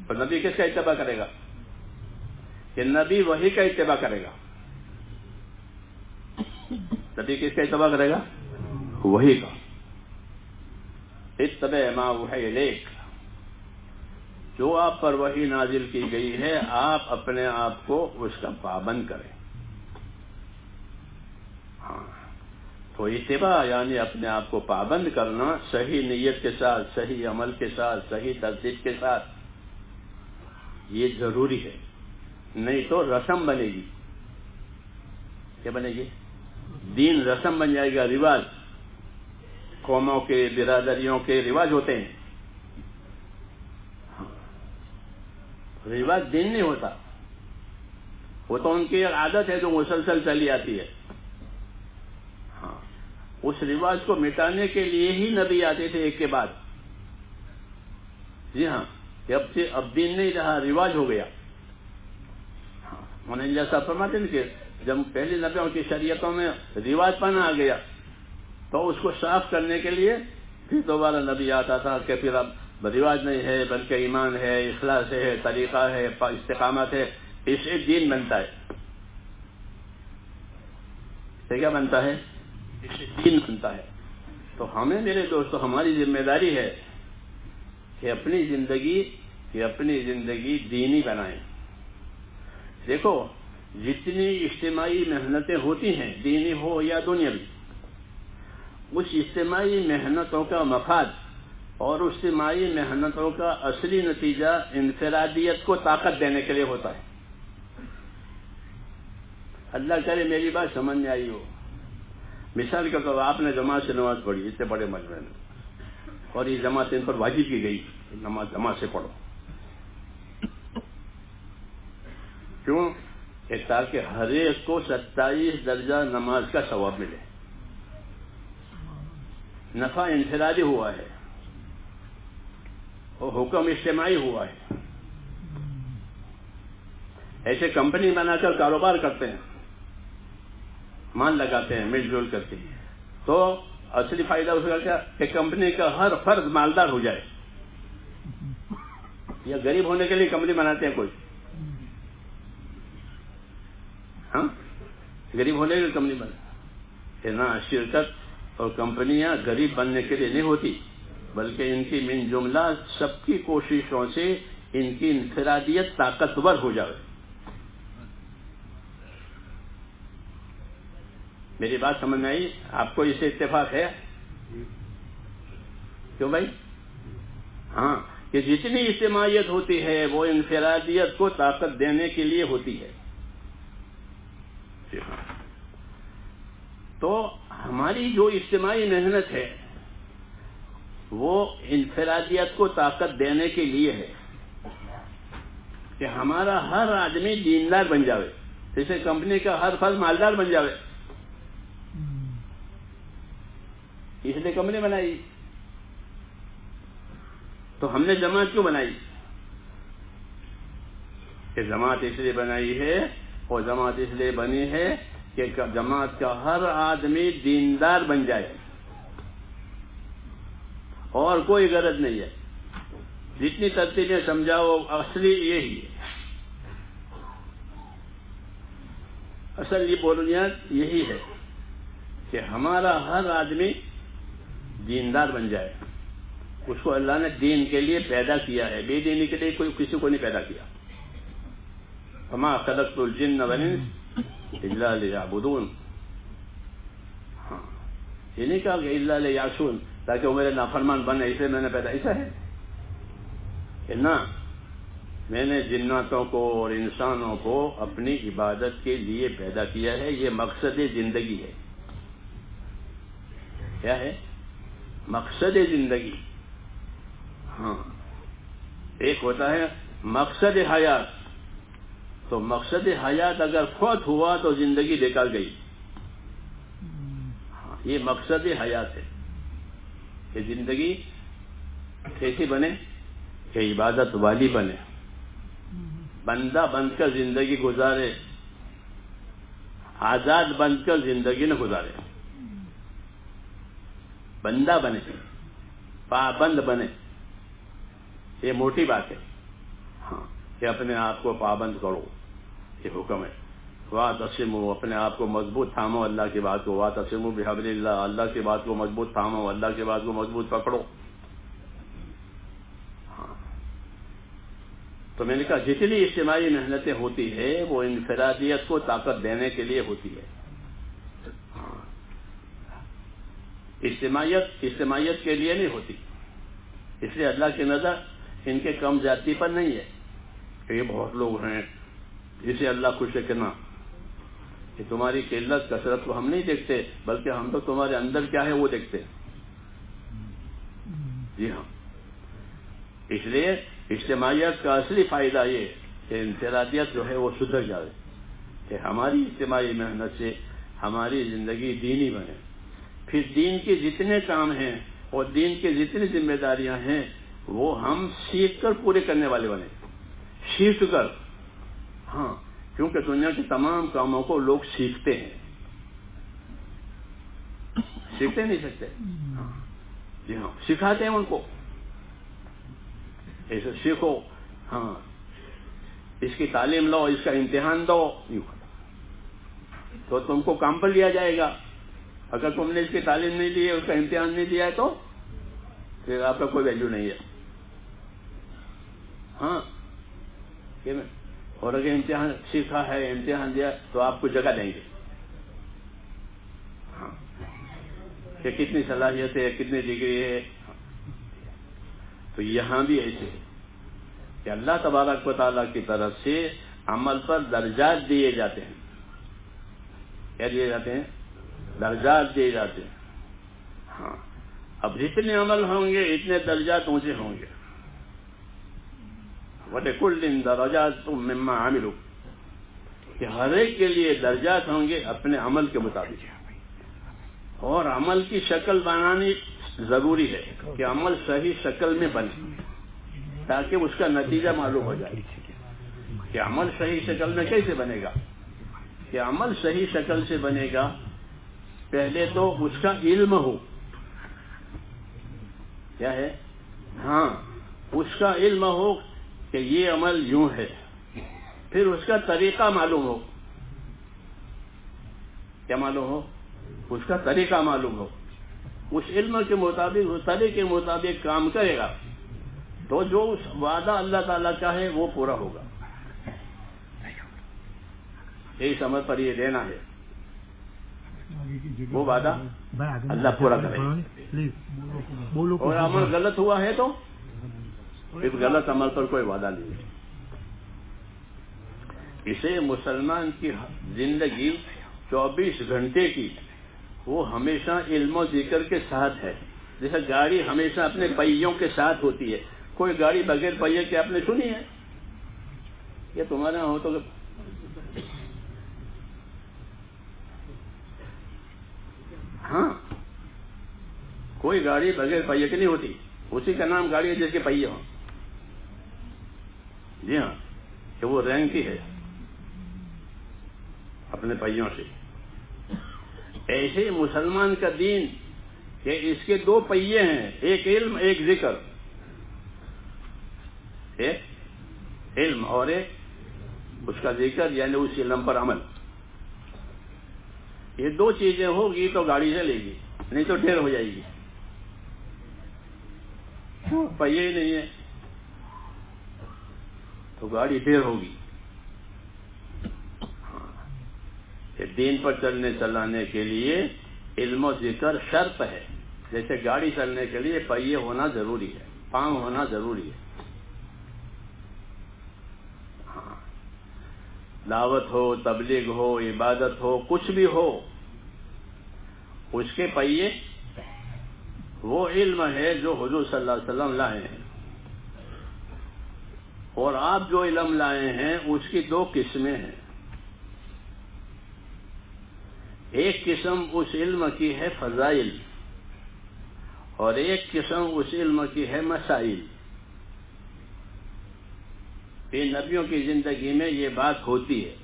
اور نبی کس کا اتباع کرے گا؟ کہ نبی وحی کا اتباع کرے گا. نبی کس کا اتباع کرے گا؟ وحی کا. اتبع ما اوحی الیک، جو آپ پر وحی نازل کی گئی ہے آپ اپنے آپ کو اس کا پابند کریں. ہاں، تو اتباع یعنی اپنے آپ کو پابند کرنا، صحیح نیت کے ساتھ، صحیح عمل کے ساتھ، صحیح ترتیب کے ساتھ. یہ ضروری ہے. نہیں تو رسم بنے گی. کیا بنے گی؟ دین رسم بن جائے گا، رواج. قوموں کے، برادریوں کے رواج ہوتے ہیں. رواج دین نہیں ہوتا، وہ تو ان کی ایک عادت ہے جو مسلسل چلی آتی ہے. ہاں، اس رواج کو مٹانے کے لیے ہی نبی آتے تھے ایک کے بعد. جی ہاں، اب دین نہیں رہا، رواج ہو گیا. انہیں جیسا فرماتے ہیں کہ جب پہلی نبیوں کی شریعتوں میں رواج پانا آ گیا تو اس کو صاف کرنے کے لیے پھر دوبارہ نبی آتا تھا کہ پھر اب رواج نہیں ہے بلکہ ایمان ہے، اخلاص ہے، طریقہ ہے، استقامت ہے. اس سے دین بنتا ہے. سے کیا بنتا ہے؟ اس سے دین بنتا ہے. تو ہمیں میرے دوستو ہماری ذمہ داری ہے کہ اپنی زندگی دینی بنائیں. دیکھو، جتنی اجتماعی محنتیں ہوتی ہیں، دینی ہو یا دنیاوی، اس اجتماعی محنتوں کا مفاد اور اجتماعی محنتوں کا اصلی نتیجہ انفرادیت کو طاقت دینے کے لیے ہوتا ہے. اللہ کرے میری بات سمجھ میں آئی ہو. مثال کے طور پر آپ نے جماعت سے نماز پڑھی اتنے بڑے مجمع میں، اور یہ جماعت ان پر واجب کی گئی، نماز جماعت سے پڑھو. کیوں؟ کہ تاکہ ہر ایک کو 27 درجہ نماز کا ثواب ملے. نفع انفرادی ہوا ہے اور حکم اجتماعی ہوا ہے. ایسے کمپنی بنا کر کاروبار کرتے ہیں، مان لگاتے ہیں مل جل کر کے، تو اصلی فائدہ اس کا کیا کہ کمپنی کا ہر فرد مالدار ہو جائے. یا غریب ہونے کے لیے کمپنی بناتے ہیں کوئی؟ ہاں، غریب ہونے کے لیے کمپنی بنا نہ. شرکت اور کمپنیاں غریب بننے کے لیے نہیں ہوتی، بلکہ ان کی من جملہ سب کی کوششوں سے ان کی انفرادیت طاقتور ہو جائے. میری بات سمجھ میں آئی آپ کو؟ اس سے اتفاق ہے کیوں بھائی؟ ہاں، کہ جتنی اجتماعیت ہوتی ہے وہ انفرادیت کو طاقت دینے کے لیے ہوتی ہے. تو ہماری جو اجتماعی محنت ہے وہ انفرادیت کو طاقت دینے کے لیے ہے کہ ہمارا ہر آدمی دیندار بن جاوے، جیسے کمپنی کا ہر فرد مالدار بن جاوے. اس لیے کمپنی بنائی. تو ہم نے جماعت کیوں بنائی؟ کہ جماعت اس لیے بنائی ہے، اور جماعت اس لیے بنی ہے کہ جماعت کا ہر آدمی دیندار بن جائے، اور کوئی غرض نہیں ہے. جتنی ترتیبیں سمجھاؤ اصلی یہی ہے، اصل یہ بنیاد یہی ہے کہ ہمارا ہر آدمی دیندار بن جائے. اس کو اللہ نے دین کے لیے پیدا کیا ہے، بے دینی کے لیے کوئی کسی کو نہیں پیدا کیا. وما خلقت الجن والانس الا لیعبدون. ہاں، یہ نہیں کہا کہ الا لیعصون تاکہ وہ میرے نافرمان بنے، اسے میں نے پیدا. ایسا ہے کہ نہ، میں نے جناتوں کو اور انسانوں کو اپنی عبادت کے لیے پیدا کیا ہے. یہ مقصد زندگی ہے. کیا ہے مقصد زندگی؟ ہاں، ایک ہوتا ہے مقصد حیات. تو مقصد حیات اگر فوت ہوا تو زندگی بیکار گئی. ہاں، یہ مقصد حیات ہے کہ زندگی کیسی بنے کہ عبادت والی بنے، بندہ بن کر زندگی گزارے، آزاد بن کر زندگی نہ گزارے. بندہ بنے، پابند بنے. یہ موٹی بات ہے. ہاں، کہ اپنے آپ کو پابند کرو، یہ حکم ہے. واعتصموا، اپنے آپ کو مضبوط تھامو اللہ کی بات کو. واعتصموا بحبل اللہ، اللہ کی بات کو مضبوط تھامو، اللہ کی بات کو مضبوط پکڑو. ہاں، تو میں نے کہا جتنی اجتماعی محنتیں ہوتی ہے وہ انفرادیت کو طاقت دینے کے لیے ہوتی ہے. اجتماعیت کے لیے نہیں ہوتی. اس لیے اللہ کی نظر ان کے کم زیادتی پر نہیں ہے کہ یہ بہت لوگ ہیں جسے اللہ خوش ہے. کہ نہ، کہ تمہاری قلت کثرت کو ہم نہیں دیکھتے، بلکہ ہم تو تمہارے اندر کیا ہے وہ دیکھتے ہیں. جی ہاں، اس لیے اجتماعیت کا اصلی فائدہ یہ کہ انفرادیت جو ہے وہ سدھر جائے، کہ ہماری اجتماعی محنت سے ہماری زندگی دینی بنے. پھر دین کے جتنے کام ہیں اور دین کی جتنی ذمہ داریاں ہیں وہ ہم سیکھ کر پورے کرنے والے بنے. سیکھ کر، ہاں، کیونکہ دنیا کے تمام کاموں کو لوگ سیکھتے ہیں. سیکھتے نہیں سکتے. جی ہاں، سکھاتے ہیں ان کو. ایسے سیکھو، ہاں، اس کی تعلیم لو، اس کا امتحان دو، تو تم کو کام پر لیا جائے گا. اگر تم نے اس کی تعلیم نہیں دی ہے، اس کا امتحان نہیں دیا ہے، تو پھر آپ کا کوئی ویلیو نہیں ہے. ہاں، اور اگر امتحان سیکھا ہے، امتحان دیا، تو آپ کو جگہ دیں گے. ہاں، کہ کتنی صلاحیت ہے، کتنی ڈگری ہے. تو یہاں بھی ایسے ہے کہ اللہ تبارک و تعالیٰ کی طرف سے عمل پر درجات دیے جاتے ہیں. کیا دیے جاتے ہیں؟ درجات دیے جاتے ہیں. ہاں، اب جتنے عمل ہوں گے اتنے درجات اونچے ہوں گے. وَلِكُلٍّ دَرَجَاتٌ مِّمَّا عَمِلُوا، کہ ہر ایک کے لیے درجات ہوں گے اپنے عمل کے مطابق. اور عمل کی شکل بنانی ضروری ہے کہ عمل صحیح شکل میں بنے تاکہ اس کا نتیجہ معلوم ہو جائے کہ عمل صحیح شکل میں کیسے بنے گا. کہ عمل صحیح شکل سے بنے گا پہلے تو اس کا علم ہو. کیا ہے؟ ہاں، اس کا علم ہو کہ یہ عمل یوں ہے. پھر اس کا طریقہ معلوم ہو. کیا معلوم ہو؟ اس کا طریقہ معلوم ہو. اس علم کے مطابق، اس طریقے کے مطابق کام کرے گا تو جو اس وعدہ اللہ تعالیٰ کا ہے وہ پورا ہوگا. یہی سمجھ پر یہ دینا ہے، وہ وعدہ اللہ پورا کرے. اور عمل غلط ہوا ہے تو اس غلط عمل پر کوئی وعدہ نہیں ہے. اسے مسلمان کی زندگی 24 گھنٹے کی وہ ہمیشہ علم و ذکر کے ساتھ ہے. جیسے گاڑی ہمیشہ اپنے پہیوں کے ساتھ ہوتی ہے. کوئی گاڑی بغیر پہیے کے آپ نے سنی ہے؟ یہ تمہارے یہاں ہو تو ہاں، کوئی گاڑی بغیر پہیے کی نہیں ہوتی. اسی کا نام گاڑی ہے جس کے پہیے ہوں. جی ہاں، کہ وہ رینکی ہے اپنے پہیوں سے. ایسے مسلمان کا دین کہ اس کے 2 پہیے ہیں، ایک علم ایک ذکر. ایک علم اور ایک اس کا ذکر، یعنی اس علم پر عمل. یہ 2 چیزیں ہوگی تو گاڑی چلے گی، نہیں تو ڈھیر ہو جائے گی. پہیے ہی نہیں ہے تو گاڑی ڈھیر ہوگی. دین پر چلانے کے لیے علم و ذکر شرط ہے. جیسے گاڑی چلنے کے لیے پہیے ہونا ضروری ہے، پاؤں ہونا ضروری ہے. دعوت ہو، تبلیغ ہو، عبادت ہو، کچھ بھی ہو، اس کے پہیے وہ علم ہے جو حضور صلی اللہ علیہ وسلم لائے ہیں. اور آپ جو علم لائے ہیں اس کی 2 قسمیں ہیں. ایک قسم اس علم کی ہے فضائل اور ایک قسم اس علم کی ہے مسائل. یہ نبیوں کی زندگی میں یہ بات ہوتی ہے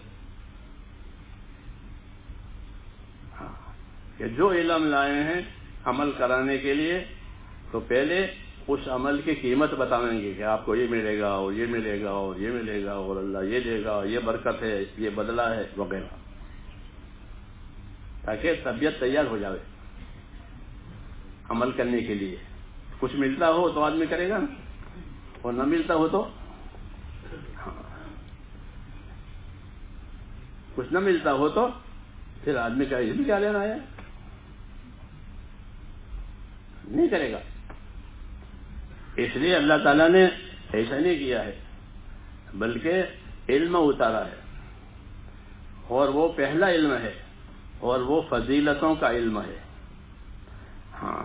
کہ جو علم لائے ہیں عمل کرانے کے لیے تو پہلے اس عمل کی قیمت بتائیں گے کہ آپ کو یہ ملے گا اور یہ ملے گا اور یہ ملے گا اور اللہ یہ دے گا، یہ برکت ہے، یہ بدلہ ہے وغیرہ، تاکہ طبیعت تیار ہو جائے عمل کرنے کے لیے. کچھ ملتا ہو تو آدمی کرے گا اور نہ ملتا ہو تو کچھ نہ ملتا ہو تو پھر آدمی کا یہ بھی کیا لینا ہے، نہیں کرے گا. اس لیے اللہ تعالیٰ نے ایسا نہیں کیا ہے بلکہ علم اتارا ہے. اور وہ پہلا علم ہے اور وہ فضیلتوں کا علم ہے. ہاں،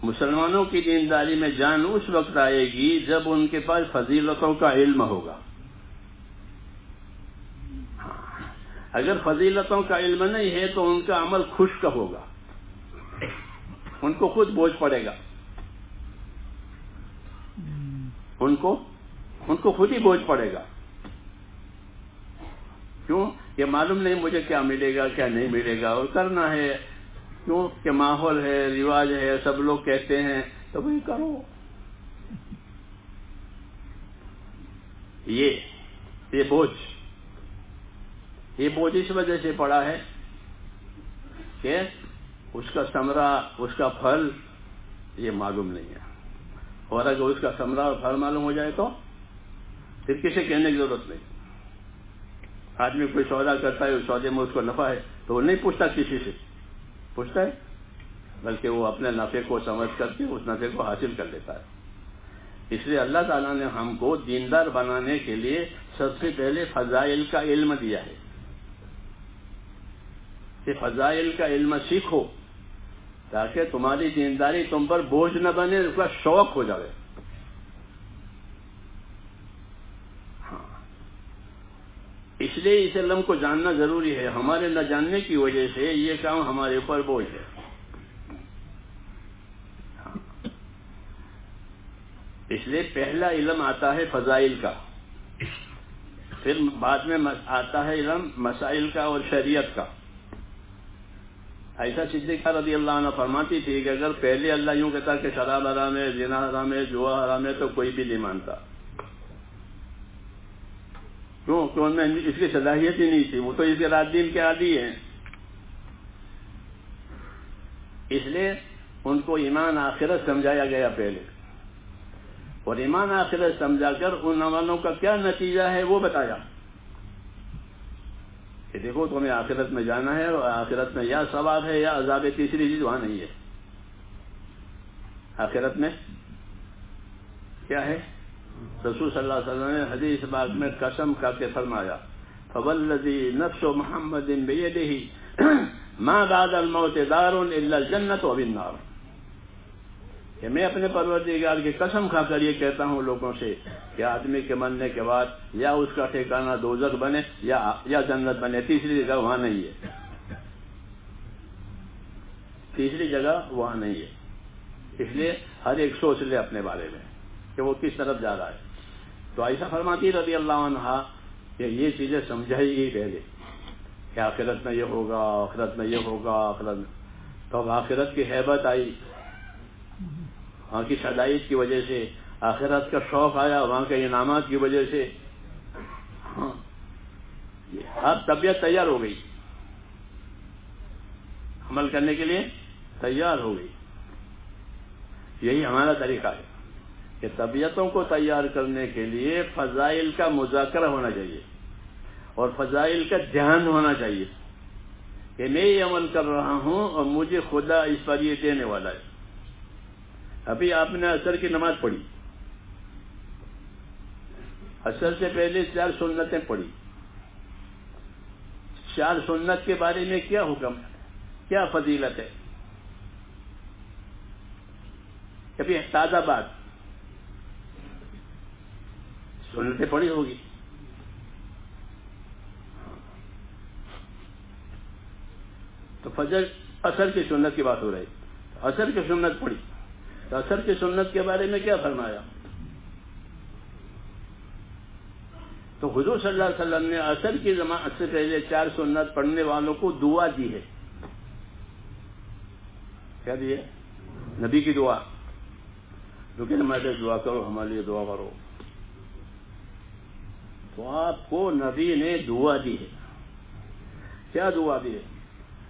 مسلمانوں کی دینداری میں جان اس وقت آئے گی جب ان کے پاس فضیلتوں کا علم ہوگا. اگر فضیلتوں کا علم نہیں ہے تو ان کا عمل خشک ہوگا، ان کو خود بوجھ پڑے گا. ان کو خود ہی بوجھ پڑے گا. کیوں؟ کہ معلوم نہیں مجھے کیا ملے گا کیا نہیں ملے گا، اور کرنا ہے کیوں کہ ماحول ہے، رواج ہے، سب لوگ کہتے ہیں تو وہی کرو. یہ بوجھ اس وجہ سے پڑا ہے کہ اس کا ثمرہ، اس کا پھل یہ معلوم نہیں ہے. اور اگر اس کا ثمرہ اور پھل معلوم ہو جائے تو پھر کسی کہنے کی ضرورت نہیں. آدمی کوئی سودا کرتا ہے، اس سودے میں اس کو نفع ہے تو وہ نہیں پوچھتا کسی سے، پوچھتا ہے بلکہ وہ اپنے نفع کو سمجھ کر کے اس نفع کو حاصل کر لیتا ہے. اس لیے اللہ تعالیٰ نے ہم کو دیندار بنانے کے لیے سب سے پہلے فضائل کا علم دیا ہے کہ فضائل کا علم سیکھو تاکہ تمہاری دینداری تم پر بوجھ نہ بنے، اس کا شوق ہو جائے. ہاں، اس لیے اس علم کو جاننا ضروری ہے. ہمارے نہ جاننے کی وجہ سے یہ کام ہمارے اوپر بوجھ ہے. اس لیے پہلا علم آتا ہے فضائل کا، پھر بعد میں آتا ہے علم مسائل کا اور شریعت کا. ایسا صدیقہ رضی اللہ عنہ فرماتی تھی کہ اگر پہلے اللہ یوں کہتا کہ شراب حرام ہے، زنا حرام ہے، جوا حرام ہے، تو کوئی بھی نہیں مانتا. کیوں؟ کہ ان میں اس کی صلاحیت ہی نہیں تھی، وہ تو اس کے رات دین کے عادی ہیں. اس لیے ان کو ایمان آخرت سمجھایا گیا پہلے، اور ایمان آخرت سمجھا کر ان عملوں کا کیا نتیجہ ہے وہ بتایا کہ دیکھو تمہیں آخرت میں جانا ہے، اور آخرت میں یا ثواب ہے یا عذاب. تیسری چیز وہاں نہیں ہے. آخرت میں کیا ہے؟ رسول صلی اللہ علیہ وسلم نے حدیث پاک میں قسم کھا کے فرمایا فوالذی نفس محمد بیدہ ما بعد الموت دار الا الجنۃ والنار. کہ میں اپنے پروردگار کی قسم کھا کر یہ کہتا ہوں لوگوں سے کہ آدمی کے مرنے کے بعد یا اس کا ٹھکانہ دوزخ بنے یا جنت بنے. تیسری جگہ وہاں نہیں ہے. تیسری جگہ وہاں نہیں ہے. اس لیے ہر ایک سوچ لے اپنے بارے میں کہ وہ کس طرف جا رہا ہے. تو ایسا فرماتی رضی اللہ عنہا کہ یہ چیزیں سمجھائی گئی پہلے کہ آخرت میں یہ ہوگا، آخرت میں یہ ہوگا، آخرت میں. تو اب آخرت کی ہیبت آئی، وہاں کی شدائد کی وجہ سے آخرت کا شوق آیا، وہاں کے انعامات کی وجہ سے. ہاں، اب طبیعت تیار ہو گئی، عمل کرنے کے لیے تیار ہو گئی. یہی ہمارا طریقہ ہے کہ طبیعتوں کو تیار کرنے کے لیے فضائل کا مذاکرہ ہونا چاہیے اور فضائل کا دھیان ہونا چاہیے کہ میں یہ عمل کر رہا ہوں اور مجھے خدا اس پر یہ دینے والا ہے. ابھی آپ نے عصر کی نماز پڑھی، عصر سے پہلے 4 سنتیں پڑھی. 4 سنت کے بارے میں کیا حکم ہے، کیا فضیلت ہے؟ کبھی تازہ بات سنتیں پڑھی ہوگی. تو فجر عصر کی سنت کی بات ہو رہی، عصر کی سنت پڑھی. تو عصر کی سنت کے بارے میں کیا فرمایا؟ تو حضور صلی اللہ علیہ وسلم نے عصر کی جماعت سے پہلے 4 سنت پڑھنے والوں کو دعا دی ہے. کیا دی ہے؟ نبی کی دعا. کیونکہ ہمارے دعا کرو، ہمارے لیے دعا کرو. تو آپ کو نبی نے دعا دی ہے. کیا دعا دی ہے؟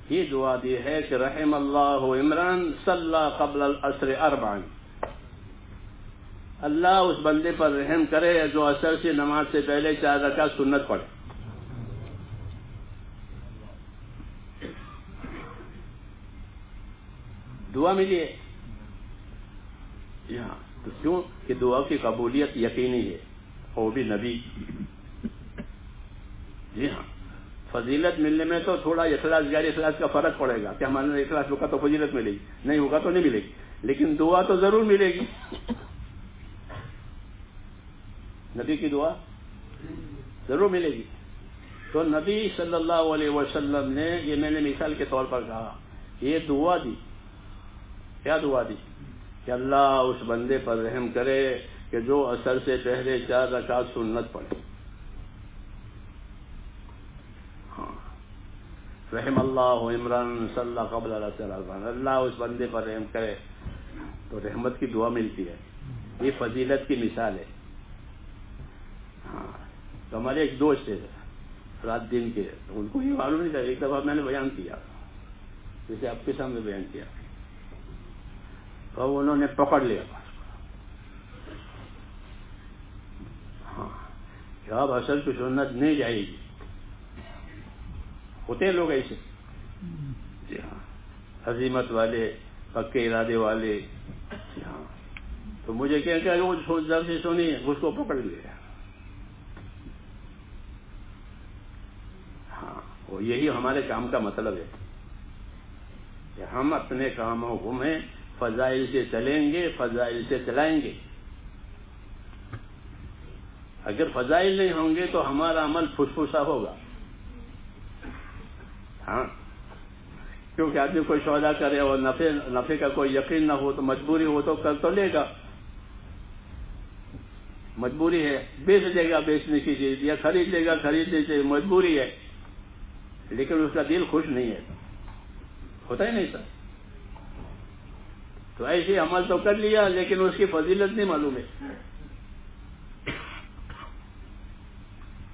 یہ دعا دی ہے کہ رحم اللہ عمران صلی قبل العصر 4. اللہ اس بندے پر رحم کرے جو عصر سے نماز سے پہلے 4 رکعت سنت پڑھے. دعا ملی ہے یہاں. تو کیوں کہ دعا کی قبولیت یقینی ہے، وہ بھی نبی. جی ہاں، فضیلت ملنے میں تو تھوڑا اخلاص غیر اخلاص کا فرق پڑے گا کہ ہمارے اخلاص ہوگا تو فضیلت ملے گی، نہیں ہوگا تو نہیں ملے گی. لیکن دعا تو ضرور ملے گی. نبی کی دعا ضرور ملے گی. تو نبی صلی اللہ علیہ وسلم نے، یہ میں نے مثال کے طور پر کہا، یہ دعا دی. کیا دعا دی؟ کہ اللہ اس بندے پر رحم کرے کہ جو عصر سے پہلے 4 رکعت سنت پڑھے. ہاں، رحم اللہ عمران صلی قبل العصر 4. اللہ اس بندے پر رحم کرے تو رحمت کی دعا ملتی ہے. یہ فضیلت کی مثال ہے. ہاں، تو ہمارے ایک دوست ہے رات دن کے، ان کو یہ معلوم نہیں تھا. ایک دفعہ میں نے بیان کیا، جیسے آپ کے سامنے بیان کیا، تو انہوں نے پکڑ لیا. ہاں، کہ اب عصر کی سنت نہیں جائے گی. ہوتے ہیں لوگ ایسے. جی ہاں، عزیمت والے، پکے ارادے والے. جی ہاں، تو مجھے کہ وہ درد سے سنی اس کو پکڑ لیا. ہاں، وہ یہی ہمارے کام کا مطلب ہے کہ ہم اپنے کاموں کو میں فضائل سے چلیں گے، فضائل سے چلائیں گے. اگر فضائل نہیں ہوں گے تو ہمارا عمل پھسپھسا ہوگا. ہاں، کیونکہ آدمی کوئی سودا کرے اور نفع کا کوئی یقین نہ ہو تو مجبوری ہو تو کر تو لے گا، مجبوری ہے، بیچ دے گا بیچنے کی چیز، یا خرید لے گا خریدنے کی مجبوری ہے، لیکن اس کا دل خوش نہیں ہے. ہوتا ہی نہیں سر. تو ایسے عمل تو کر لیا لیکن اس کی فضیلت نہیں معلوم ہے.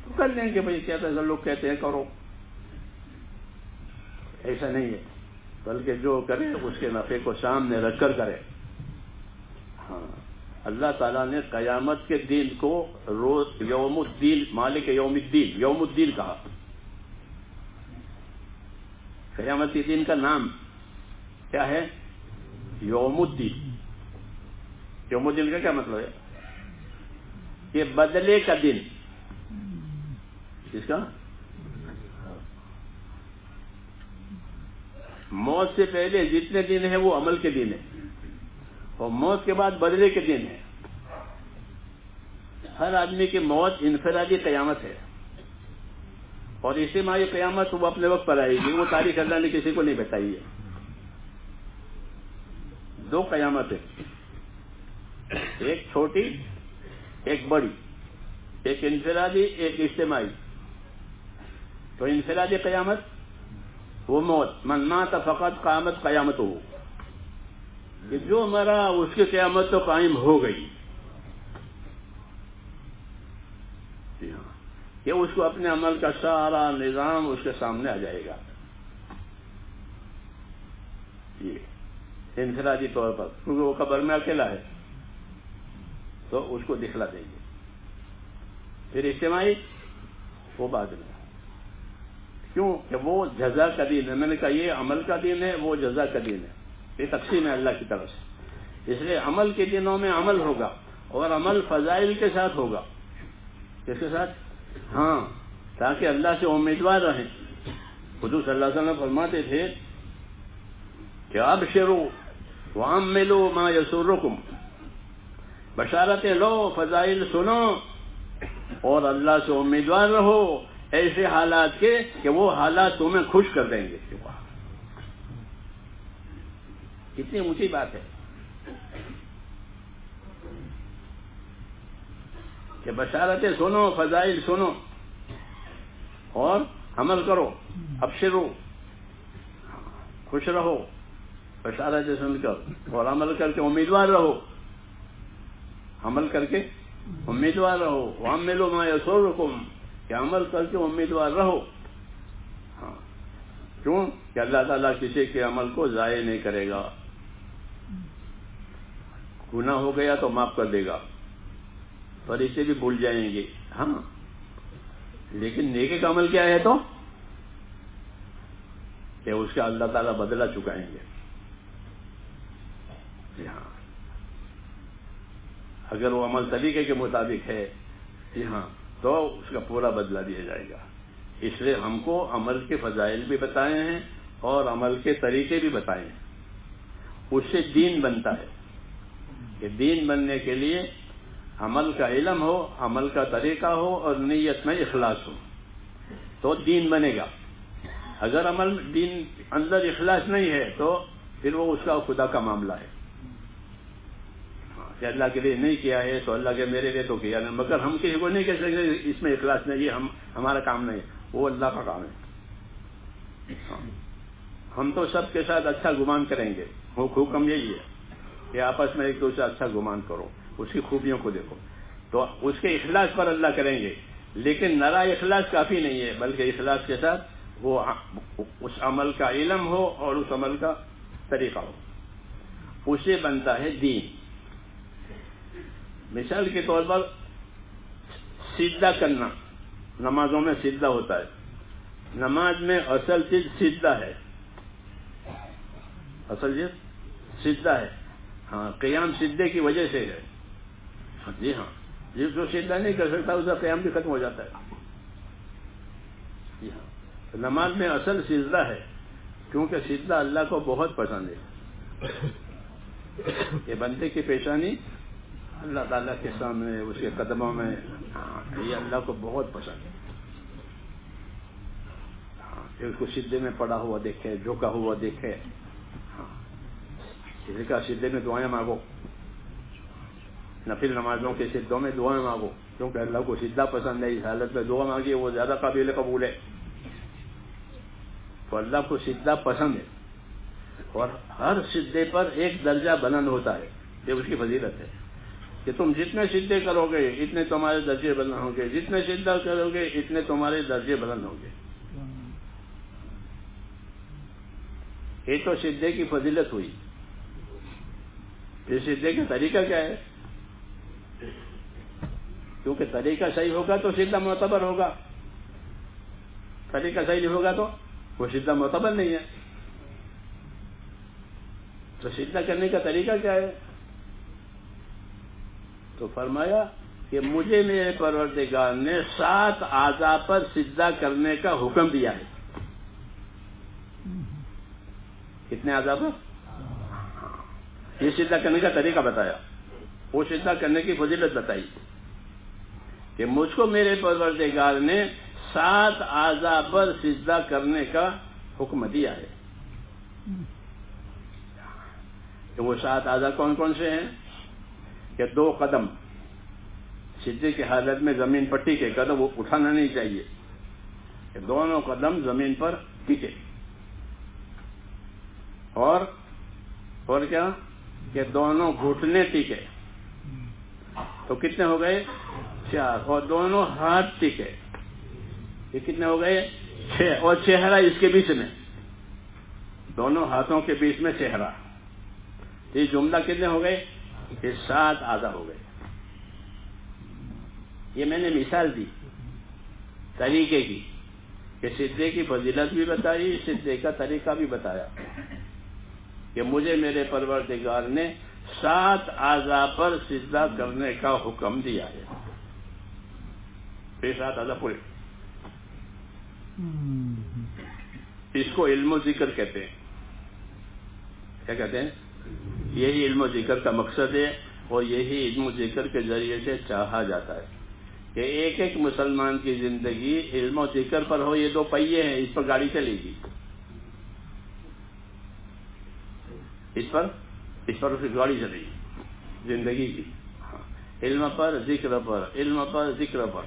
تو کر لیں گے بھائی، کیا تھا لوگ کہتے ہیں کرو، ایسا نہیں ہے، بلکہ جو کرے اس کے نفع کو سامنے رکھ کر کرے. ہاں، اللہ تعالیٰ نے قیامت کے دن کو روز یوم الدین، مالک یوم الدین، یوم الدین کہا. قیامت کے دن کا نام کیا ہے؟ یوم الدین. یوم الدین کا کیا مطلب ہے؟ کہ بدلے کا دن. کس کا؟ موت سے پہلے جتنے دن ہیں وہ عمل کے دن ہیں، اور موت کے بعد بدلے کے دن ہیں. ہر آدمی کی موت انفرادی قیامت ہے، اور اجتماعی قیامت وہ اپنے وقت پر آئے گی. وہ تاریخ اللہ نے کسی کو نہیں بتائی ہے. دو قیامت ہے، ایک چھوٹی ایک بڑی، ایک انفرادی ایک اجتماعی. تو انفرادی قیامت وہ موت، من مات فقط قامت قیامت ہو، کہ جو مرا اس کی قیامت تو قائم ہو گئی. کہ اس کو اپنے عمل کا سارا نظام اس کے سامنے آ جائے گا. یہ انفرادی طور پر، کیونکہ وہ قبر میں اکیلا ہے تو اس کو دکھلا دیں گے. پھر اجتماعی وہ بعد میں، کیوں کہ وہ جزا کا دن ہے. میں نے کہا یہ عمل کا دن ہے، وہ جزا کا دن ہے. یہ تقسیم ہے اللہ کی طرف سے. اس لیے عمل کے دنوں میں عمل ہوگا، اور عمل فضائل کے ساتھ ہوگا. کس کے ساتھ؟ ہاں، تاکہ اللہ سے امیدوار رہیں. حضور صلی اللہ علیہ وسلم فرماتے تھے کہ ابشروا وعملوا ما یسرکم، بشارتیں لو، فضائل سنو، اور اللہ سے امیدوار رہو ایسے حالات کے کہ وہ حالات تمہیں خوش کر دیں گے. کتنی اونچی بات ہے کہ بشارتیں سنو، فضائل سنو اور عمل کرو. ابشروا، خوش رہو بشارتیں سن کر، اور عمل کر کے امیدوار رہو. عمل کر کے امیدوار رہو. وعملوا ما یسرکم، کہ عمل کر کے امیدوار رہو. ہاں، کیوں کہ اللہ تعالیٰ کسی کے عمل کو ضائع نہیں کرے گا. گناہ ہو گیا تو معاف کر دے گا، پر اسے بھی بھول جائیں گے. ہاں، لیکن نیکی کا عمل کیا ہے تو کہ اس کا اللہ تعالیٰ بدلہ چکائیں گے. جی ہاں، اگر وہ عمل طریقے کے مطابق ہے جی ہاں تو اس کا پورا بدلہ دیا جائے گا. اس لیے ہم کو عمل کے فضائل بھی بتائے ہیں اور عمل کے طریقے بھی بتائے ہیں. اس سے دین بنتا ہے. کہ دین بننے کے لیے عمل کا علم ہو، عمل کا طریقہ ہو، اور نیت میں اخلاص ہو تو دین بنے گا. اگر عمل دین اندر اخلاص نہیں ہے تو پھر وہ اس کا خدا کا معاملہ ہے کہ اللہ کے لیے نہیں کیا ہے تو اللہ کے میرے لیے تو کیا نہیں. مگر ہم کسی کو نہیں کہہ سکتے اس میں اخلاص نہیں، یہ ہمارا کام نہیں، وہ اللہ کا کام ہے. ہم تو سب کے ساتھ اچھا گمان کریں گے. حکم یہی ہے کہ آپس میں ایک دوسرے اچھا گمان کرو، اس کی خوبیوں کو دیکھو. تو اس کے اخلاص پر اللہ کریں گے. لیکن نرا اخلاص کافی نہیں ہے، بلکہ اخلاص کے ساتھ وہ اس عمل کا علم ہو اور اس عمل کا طریقہ ہو. اسے بنتا ہے دین. مثال کے طور پر سجدہ کرنا، نمازوں میں سجدہ ہوتا ہے. نماز میں اصل چیز سجدہ ہے، اصل چیز سجدہ ہے. ہاں، قیام سجدے کی وجہ سے ہے. جی ہاں، جو سجدہ نہیں کر سکتا اس کا قیام بھی ختم ہو جاتا ہے. جی ہاں، نماز میں اصل سجدہ ہے. کیونکہ سجدہ اللہ کو بہت پسند ہے. یہ بندے کی پیشانی اللہ تعالیٰ کے سامنے اس کے قدموں میں، یہ اللہ کو بہت پسند ہے. اس کو سجدے میں پڑا ہوا دیکھے، جھکا ہوا دیکھے. کسی کا سجدے میں دعائیں مانگو، نفل نمازوں کے سجدوں میں دعائیں مانگو، کیونکہ اللہ کو سجدہ پسند ہے. اس حالت میں دعا مانگی وہ زیادہ قابل قبول ہے. تو اللہ کو سجدہ پسند ہے، اور ہر سجدے پر ایک درجہ بلند ہوتا ہے. یہ اس کی فضیلت ہے کہ تم جتنے سجدے کرو گے اتنے تمہارے درجے بلند ہوں گے، جتنے سجدہ کرو گے اتنے تمہارے درجے بلند ہوں گے. یہ تو سجدے کی فضیلت ہوئی. یہ سجدے کا طریقہ کیا ہے؟ کیونکہ طریقہ صحیح ہوگا تو سجدہ معتبر ہوگا، طریقہ صحیح نہیں ہوگا تو وہ سجدہ معتبر نہیں ہے. تو سجدہ کرنے کا طریقہ کیا ہے؟ تو فرمایا کہ مجھے میرے پروردگار نے 7 اعضاء پر سجدہ کرنے کا حکم دیا ہے. کتنے اعضاء پر؟ یہ سجدہ کرنے کا طریقہ بتایا، وہ سجدہ کرنے کی فضیلت بتائی کہ مجھ کو میرے پروردگار نے 7 اعضاء پر سجدہ کرنے کا حکم دیا ہے. کہ وہ 7 اعضاء کون کون سے ہیں؟ کہ 2 قدم سجدے کی حالت میں زمین پر ٹکے، قدم وہ اٹھانا نہیں چاہیے، کہ دونوں قدم زمین پر ٹکے. اور کیا کہ دونوں گھٹنے ٹکے. تو کتنے ہو گئے؟ 4. اور دونوں ہاتھ ٹکے. یہ کتنے ہو گئے؟ 6. اور چہرہ اس کے بیچ میں، دونوں ہاتھوں کے بیچ میں چہرہ. یہ جملہ کتنے ہو گئے؟ یہ 7 اعضاء ہو گئے. یہ میں نے مثال دی طریقے کی، کہ سجدے کی فضیلت بھی بتائی، سجدے کا طریقہ بھی بتایا کہ مجھے میرے پروردگار نے 7 اعضاء پر سجدہ کرنے کا حکم دیا ہے. یہ 7 اعضاء پورے. اس کو علم و ذکر کہتے ہیں. کیا کہتے ہیں؟ یہی علم و ذکر کا مقصد ہے، اور یہی علم و ذکر کے ذریعے سے چاہا جاتا ہے کہ ایک ایک مسلمان کی زندگی علم و ذکر پر ہو. یہ 2 پہیے ہیں، اس پر گاڑی چلے گی. اس پر اس کی گاڑی چلے گی زندگی کی. علم پر ذکر پر، علم پر ذکر پر.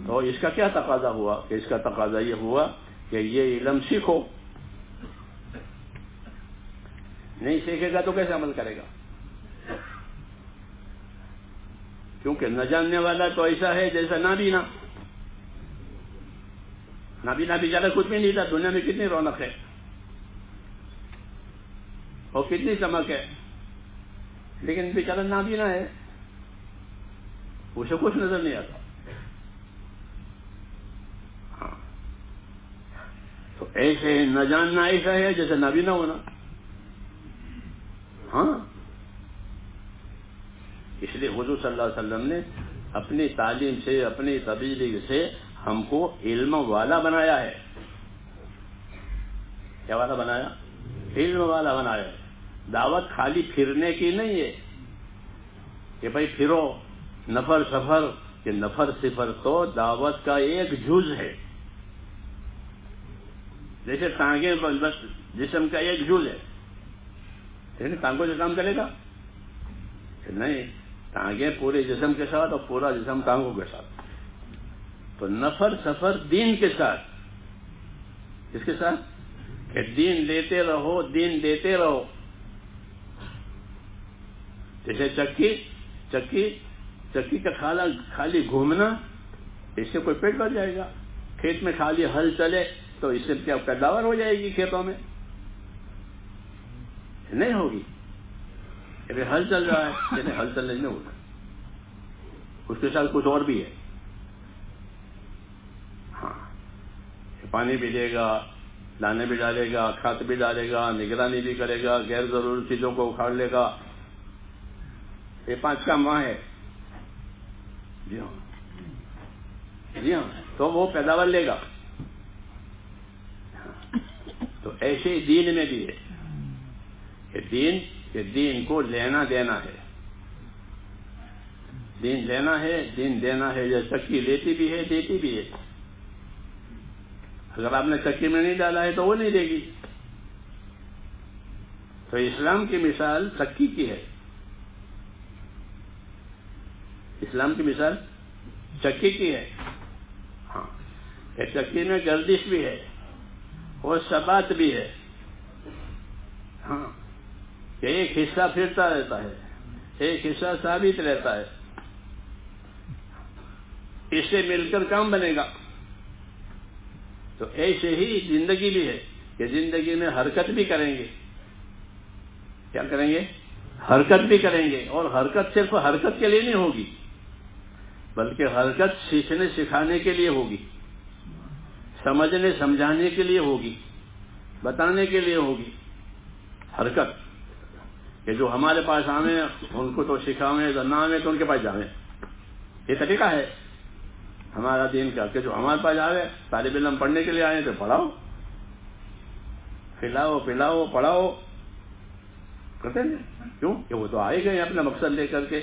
تو اس کا کیا تقاضا ہوا؟ کہ اس کا تقاضا یہ ہوا کہ یہ علم سیکھو. نہیں سیکھے گا تو کیسے عمل کرے گا؟ کیونکہ نہ جاننے والا تو ایسا ہے جیسا نابینا. نابینا بیچارہ کچھ بھی نہیں تھا. دنیا میں کتنی رونق ہے اور کتنی چمک ہے، لیکن بیچارہ نابینا ہے، اسے کچھ نظر نہیں آتا. تو ایسے نہ جاننا ایسا ہے جیسے نابینا ہونا. ہاں، اس لیے حضور صلی اللہ علیہ وسلم نے اپنی تعلیم سے، اپنی تبلیغ سے ہم کو علم والا بنایا ہے. کیا والا بنایا؟ علم والا بنایا ہے. دعوت خالی پھرنے کی نہیں ہے کہ بھائی پھرو نفر سفر، کہ نفر سفر تو دعوت کا ایک جز ہے. جیسے ٹانگیں بس جسم کا ایک جز ہے، لیکن ٹانگوں سے کام کرے گا نہیں. ٹانگیں پورے جسم کے ساتھ اور پورا جسم ٹانگوں کے ساتھ. تو نفر سفر دین کے ساتھ. کس کے ساتھ؟ کہ دین لیتے رہو، دین دیتے رہو. جیسے چکی کا خالی گھومنا، اس سے کوئی پیٹ بھر جائے گا. کھیت میں خالی ہل چلے تو اس سے کیا پیداوار ہو جائے گی کھیتوں میں؟ نہیں ہوگی. ہل چل رہا ہے، یعنی ہل چلنے نہیں ہوگا. اس کے ساتھ کچھ اور بھی ہے. ہاں، پانی بھی دے گا، دانے بھی ڈالے گا، کھاد بھی ڈالے گا، نگرانی بھی کرے گا، غیر ضروری چیزوں کو اکھاڑ لے گا. یہ 5 کام وہاں ہے. جی ہاں، تو وہ پیداوار لے گا. ایسے ہی دین میں بھی ہے کہ دین کو لینا دینا ہے، دین لینا ہے، دین دینا ہے. یہ چکی لیتی بھی ہے، دیتی بھی ہے. اگر آپ نے چکی میں نہیں ڈالا ہے تو وہ نہیں دے گی. تو اسلام کی مثال چکی کی ہے، اسلام کی مثال چکی کی ہے. ہاں، کہ چکی میں گردش بھی ہے اور ثبات بھی ہے. ہاں، کہ ایک حصہ پھرتا رہتا ہے، ایک حصہ ثابت رہتا ہے. اس سے مل کر کام بنے گا. تو ایسے ہی زندگی بھی ہے کہ زندگی میں حرکت بھی کریں گے. کیا کریں گے؟ حرکت بھی کریں گے. اور حرکت صرف حرکت کے لیے نہیں ہوگی، بلکہ حرکت سیکھنے سکھانے کے لیے ہوگی، سمجھنے سمجھانے کے لیے ہوگی، بتانے کے لیے ہوگی. حرکت کہ جو ہمارے پاس آویں ان کو تو سکھاویں، نہ آویں تو ان کے پاس جاویں. یہ طریقہ ہے ہمارا دین کا کہ جو ہمارے پاس آوے، طالب علم پڑھنے کے لیے آئے تو پڑھاؤ، کھلاؤ پلاؤ پڑھاؤ کرتے ہیں. کیوں کہ وہ تو آئے گئے اپنا مقصد لے کر کے.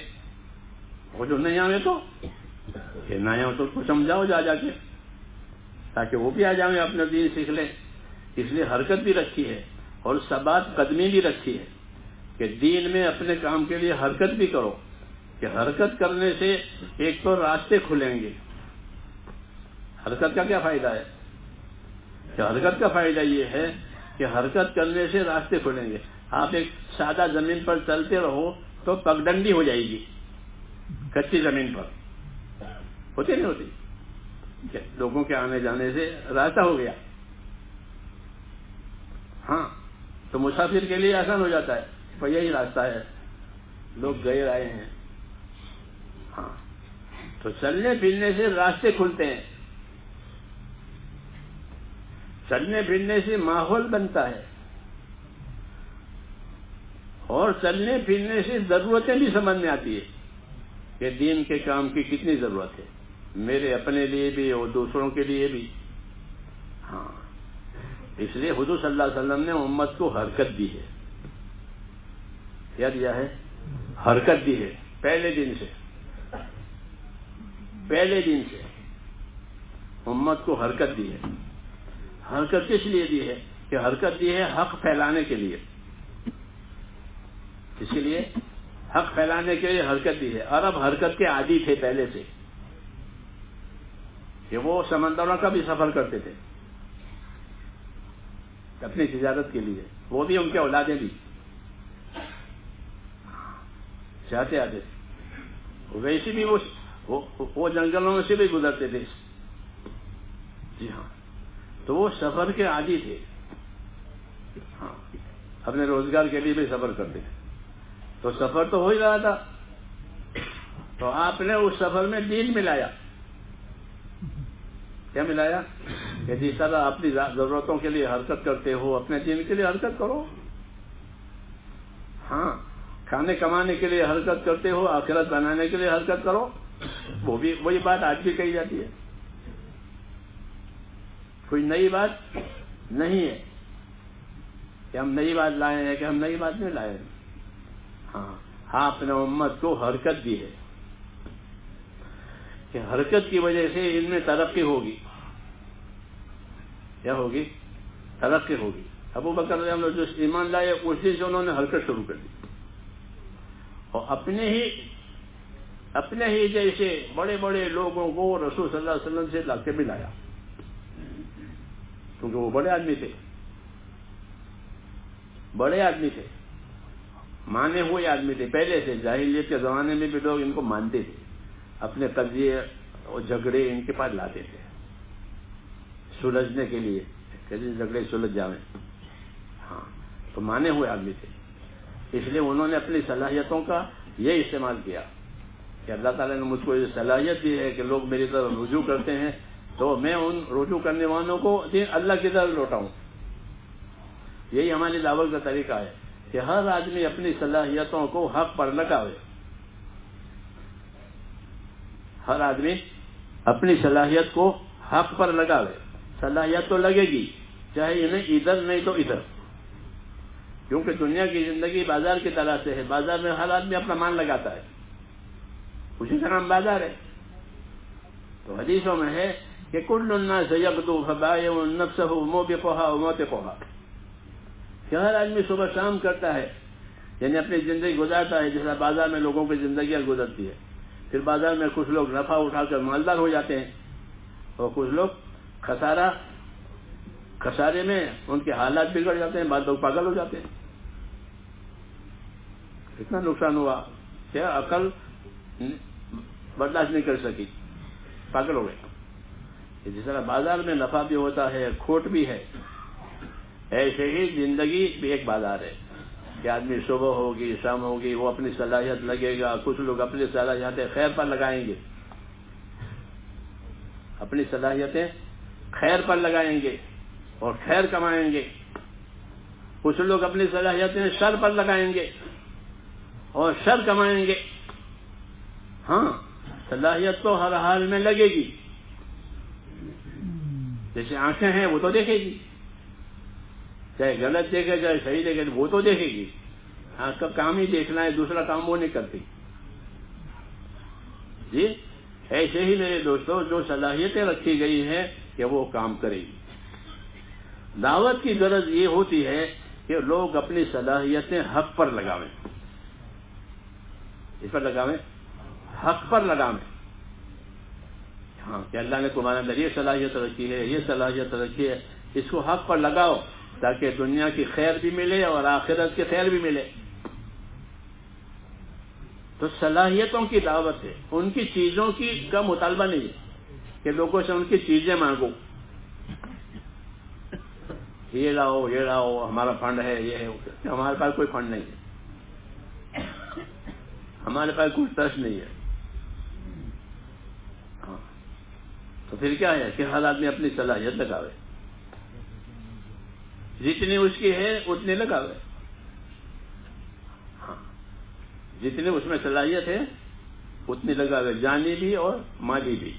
وہ جو نہیں آئے تو کہ نہ آئے تو ان کو سمجھاؤ جا کے، تاکہ وہ بھی آ جائیں اپنا دین سیکھ لیں. اس لیے حرکت بھی رکھی ہے اور ثبات قدمی بھی رکھی ہے کہ دین میں اپنے کام کے لیے حرکت بھی کرو. کہ حرکت کرنے سے ایک تو راستے کھلیں گے. حرکت کا کیا فائدہ ہے؟ کہ حرکت کا فائدہ یہ ہے کہ حرکت کرنے سے راستے کھلیں گے. آپ ایک سادہ زمین پر چلتے رہو تو پگڈنڈی ہو جائے گی. کچی زمین پر ہوتی نہیں ہوتی، لوگوں کے آنے جانے سے راستہ ہو گیا. ہاں، تو مسافر کے لیے آسان ہو جاتا ہے، پر یہی راستہ ہے، لوگ گئے آئے ہیں. ہاں، تو چلنے پھرنے سے راستے کھلتے ہیں، چلنے پھرنے سے ماحول بنتا ہے، اور چلنے پھرنے سے ضرورتیں بھی سمجھ میں آتی ہے کہ دین کے کام کی کتنی ضرورت ہے، میرے اپنے لیے بھی اور دوسروں کے لیے بھی. ہاں، اس لیے حضور صلی اللہ علیہ وسلم نے امت کو حرکت دی ہے. کیا دیا ہے؟ حرکت دی ہے. پہلے دن سے امت کو حرکت دی ہے. حرکت کس لیے دی ہے؟ کہ حرکت دی ہے حق پھیلانے کے لیے. اس کے لیے حق پھیلانے کے لیے حرکت دی ہے. عرب حرکت کے عادی تھے پہلے سے، کہ وہ سمندروں کا بھی سفر کرتے تھے اپنی تجارت کے لیے. وہ بھی ان کے اولادیں بھی چاہتے آتے تھے. ویسے بھی وہ جنگلوں سے بھی گزرتے تھے. جی ہاں، تو وہ سفر کے عادی تھے. ہاں، اپنے روزگار کے لیے بھی سفر کرتے تھے. تو سفر تو ہو ہی رہا تھا، تو آپ نے اس سفر میں دین ملایا. کیا ملایا؟ کہ جس طرح اپنی ضرورتوں کے لیے حرکت کرتے ہو، اپنے دین کے لیے حرکت کرو. ہاں، کھانے کمانے کے لیے حرکت کرتے ہو، آخرت بنانے کے لیے حرکت کرو. وہی بات آج بھی کہی جاتی ہے، کوئی نئی بات نہیں ہے کہ ہم نئی بات لائے ہیں، کہ ہم نئی بات نہیں لائے ہیں. ہاں، آپ نے امت کو حرکت دی ہے کہ حرکت کی وجہ سے ان میں ترقی ہوگی. کیا ہوگی؟ ترقی ہوگی. ابو بکر رضی اللہ عنہ جو ایمان لائے اس دن سے انہوں نے حرکت شروع کر دی، اور اپنے ہی جیسے بڑے بڑے لوگوں کو رسول صلی اللہ علیہ وسلم سے لا کے ملایا، کیونکہ وہ بڑے آدمی تھے، مانے ہوئے آدمی تھے. پہلے سے جاہلیت کے زمانے میں بھی لوگ ان کو مانتے تھے، اپنے قضیے اور جھگڑے ان کے پاس لاتے تھے سلجھنے کے لیے، کیسے جھگڑے سلجھ جاویں. ہاں، تو مانے ہوئے آدمی تھے. اس لیے انہوں نے اپنی صلاحیتوں کا یہ استعمال کیا کہ اللہ تعالیٰ نے مجھ کو یہ صلاحیت دی ہے کہ لوگ میری طرف رجوع کرتے ہیں، تو میں ان رجوع کرنے والوں کو اللہ کی طرف لوٹاؤں. یہی ہماری دعوت کا طریقہ ہے کہ ہر آدمی اپنی صلاحیتوں کو حق پر لگاوے. ہر آدمی اپنی صلاحیت کو حق پر لگاوے. صلاحیت تو لگے گی چاہے انہیں ادھر نہیں تو ادھر، کیونکہ دنیا کی زندگی بازار کی طرح سے ہے. بازار میں ہر آدمی اپنا مان لگاتا ہے، اسی کا نام بازار ہے. تو حدیثوں میں ہے کہ کل الناس یغدو فبائع نفسہ موبقها وموتقها، کہ ہر آدمی صبح شام کرتا ہے، یعنی اپنی زندگی گزارتا ہے جیسا بازار میں لوگوں کی زندگیاں گزرتی ہے. پھر بازار میں کچھ لوگ نفع اٹھا کر مالدار ہو جاتے ہیں اور کچھ لوگ خسارے میں ان کے حالات بگڑ جاتے ہیں، بعض لوگ پاگل ہو جاتے ہیں. اتنا نقصان ہوا کہ عقل برداشت نہیں کر سکی، پاگل ہو گئے. جس طرح بازار میں نفع بھی ہوتا ہے، کھوٹ بھی ہے، ایسے ہی زندگی بھی ایک بازار ہے کہ آدمی صبح ہوگی شام ہوگی وہ اپنی صلاحیت لگے گا. کچھ لوگ اپنی صلاحیتیں خیر پر لگائیں گے، اپنی صلاحیتیں خیر پر لگائیں گے اور خیر کمائیں گے. کچھ لوگ اپنی صلاحیتیں شر پر لگائیں گے اور شر کمائیں گے. ہاں، صلاحیت تو ہر حال میں لگے گی. جیسے آنکھیں ہیں وہ تو دیکھے گی، چاہے غلط دیکھے چاہے صحیح دیکھے وہ تو دیکھے گی. آنکھ کا کام ہی دیکھنا ہے، دوسرا کام وہ نہیں کرتی. جی ایسے ہی میرے دوستوں جو صلاحیتیں رکھی گئی ہیں کہ وہ کام کرے گی. دعوت کی غرض یہ ہوتی ہے کہ لوگ اپنی صلاحیتیں حق پر لگاویں. اس پر لگاویں، حق پر لگاویں. ہاں کہ اللہ نے تمہارے اندر یہ صلاحیت رکھی ہے، یہ صلاحیت رکھی ہے، اس کو حق پر لگاؤ تاکہ دنیا کی خیر بھی ملے اور آخرت کی خیر بھی ملے. تو صلاحیتوں کی دعوت ہے، ان کی چیزوں کی کا مطالبہ نہیں ہے کہ لوگوں سے ان کی چیزیں مانگو. یہ لاؤ ہمارا فنڈ ہے، یہ ہے. ہمارے پاس کوئی فنڈ نہیں ہے، ہمارے پاس کوئی ٹرسٹ نہیں ہے. ہاں تو پھر کیا ہے کہ ہر آدمی اپنی صلاحیت لگاوے، جتنی اس کی ہے اتنی لگاوے. ہاں جتنی اس میں صلاحیت ہے اتنی لگاوے، جانی بھی اور مالی بھی.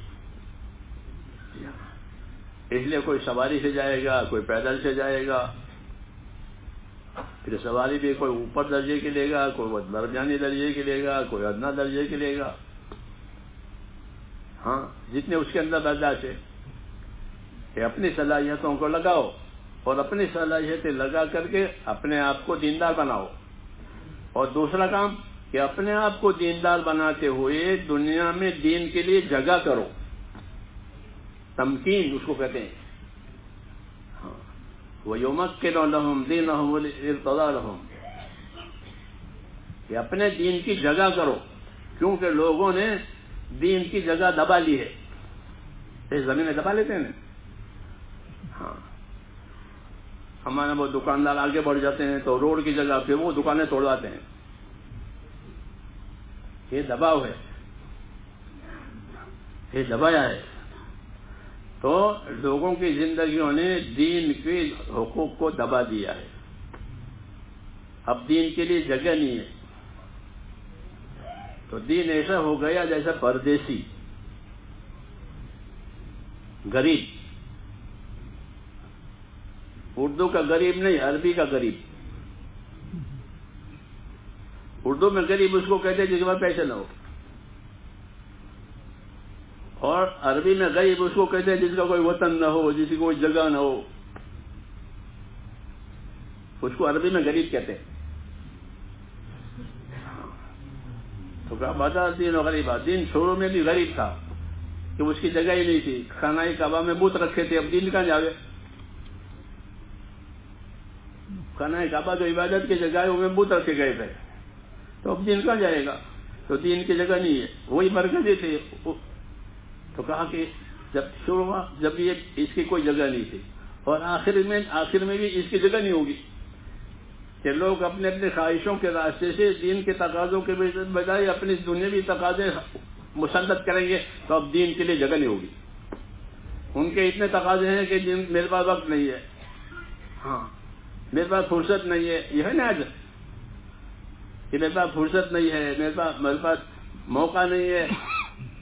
اس لیے کوئی سواری سے جائے گا، کوئی پیدل سے جائے گا. پھر سواری بھی کوئی اوپر درجے کی لے گا، کوئی درمیانی درجے کی لے گا، کوئی ادنا درجے کی لے گا. ہاں جتنے اس کے اندر برداشت ہے کہ اپنی صلاحیتوں کو لگاؤ اور اپنی صلاحیتیں لگا کر کے اپنے آپ کو دیندار بناؤ. اور دوسرا کام کہ اپنے آپ کو دیندار بناتے ہوئے دنیا میں دین کے لیے جگہ کرو. تمکین اس کو کہتے ہیں. ہاں وَيُمَكِّنُ لَهُمْ دِينَهُمُ الَّذِي ارْتَضَىٰ لَهُمْ، کہ اپنے دین کی جگہ کرو، کیونکہ لوگوں نے دین کی جگہ دبا لی ہے. اس زمینیں دبا لیتے ہیں نا. ہاں ہمارے وہ دکاندار آگے بڑھ جاتے ہیں تو روڈ کی جگہ پہ وہ دکانیں توڑواتے ہیں. یہ دباؤ ہے، یہ دبایا ہے. تو لوگوں کی زندگیوں نے دین کے حقوق کو دبا دیا ہے. اب دین کے لیے جگہ نہیں ہے. تو دین ایسا ہو گیا جیسا پردیسی، غریب. اردو کا غریب نہیں، عربی کا غریب. اردو میں غریب اس کو کہتے ہیں جس کے پاس پیسے نہ ہو، اور عربی میں غریب اس کو کہتے ہیں جس کا کوئی وطن نہ ہو، جس کی کوئی جگہ نہ ہو. اس کو عربی میں غریب کہتے ہیں. تو کہا بادہ دین و غریبہ. دین شروع میں بھی غریب تھا کہ اس کی جگہ ہی نہیں تھی. خانہ کعبہ میں بت رکھے تھے، اب دین کہاں جاوے؟ خانہ کعبہ جو عبادت کی جگہ ہے وہ میں بت رکھے گئے تھے، تو اب دین کہاں جائے گا؟ تو دین کی جگہ نہیں ہے، وہی مرکزی تھے. تو کہا کہ جب شروع ہوا جب یہ اس کی کوئی جگہ نہیں تھی، اور آخر میں بھی اس کی جگہ نہیں ہوگی کہ لوگ اپنے اپنے خواہشوں کے راستے سے دین کے تقاضوں کے بجائے اپنی دنیاوی تقاضے مسلط کریں گے، تو اب دین کے لیے جگہ نہیں ہوگی. ان کے اتنے تقاضے ہیں کہ میرے پاس وقت نہیں ہے، ہاں میرے پاس فرصت نہیں ہے. یہ ہے نا آج کہ میرے پاس فرصت نہیں ہے، میرے پاس موقع نہیں ہے.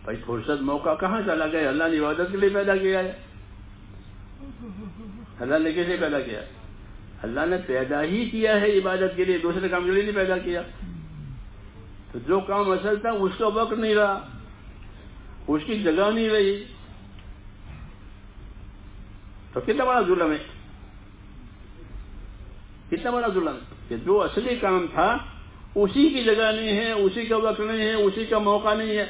بھائی فرصت موقع کہاں چلا گیا؟ اللہ نے عبادت کے لیے پیدا کیا ہے. اللہ نے کیسے پیدا کیا؟ اللہ نے پیدا ہی کیا ہے عبادت کے لیے، دوسرے کام کے لیے نہیں پیدا کیا. تو جو کام اصل تھا اس کا وقت نہیں رہا، اس کی جگہ نہیں رہی، تو کتنا بڑا ظلم ہے، کتنا بڑا ظلم ہے کہ جو اصلی کام تھا اسی کی جگہ نہیں ہے، اسی کا وقت نہیں ہے، اسی کا موقع نہیں ہے.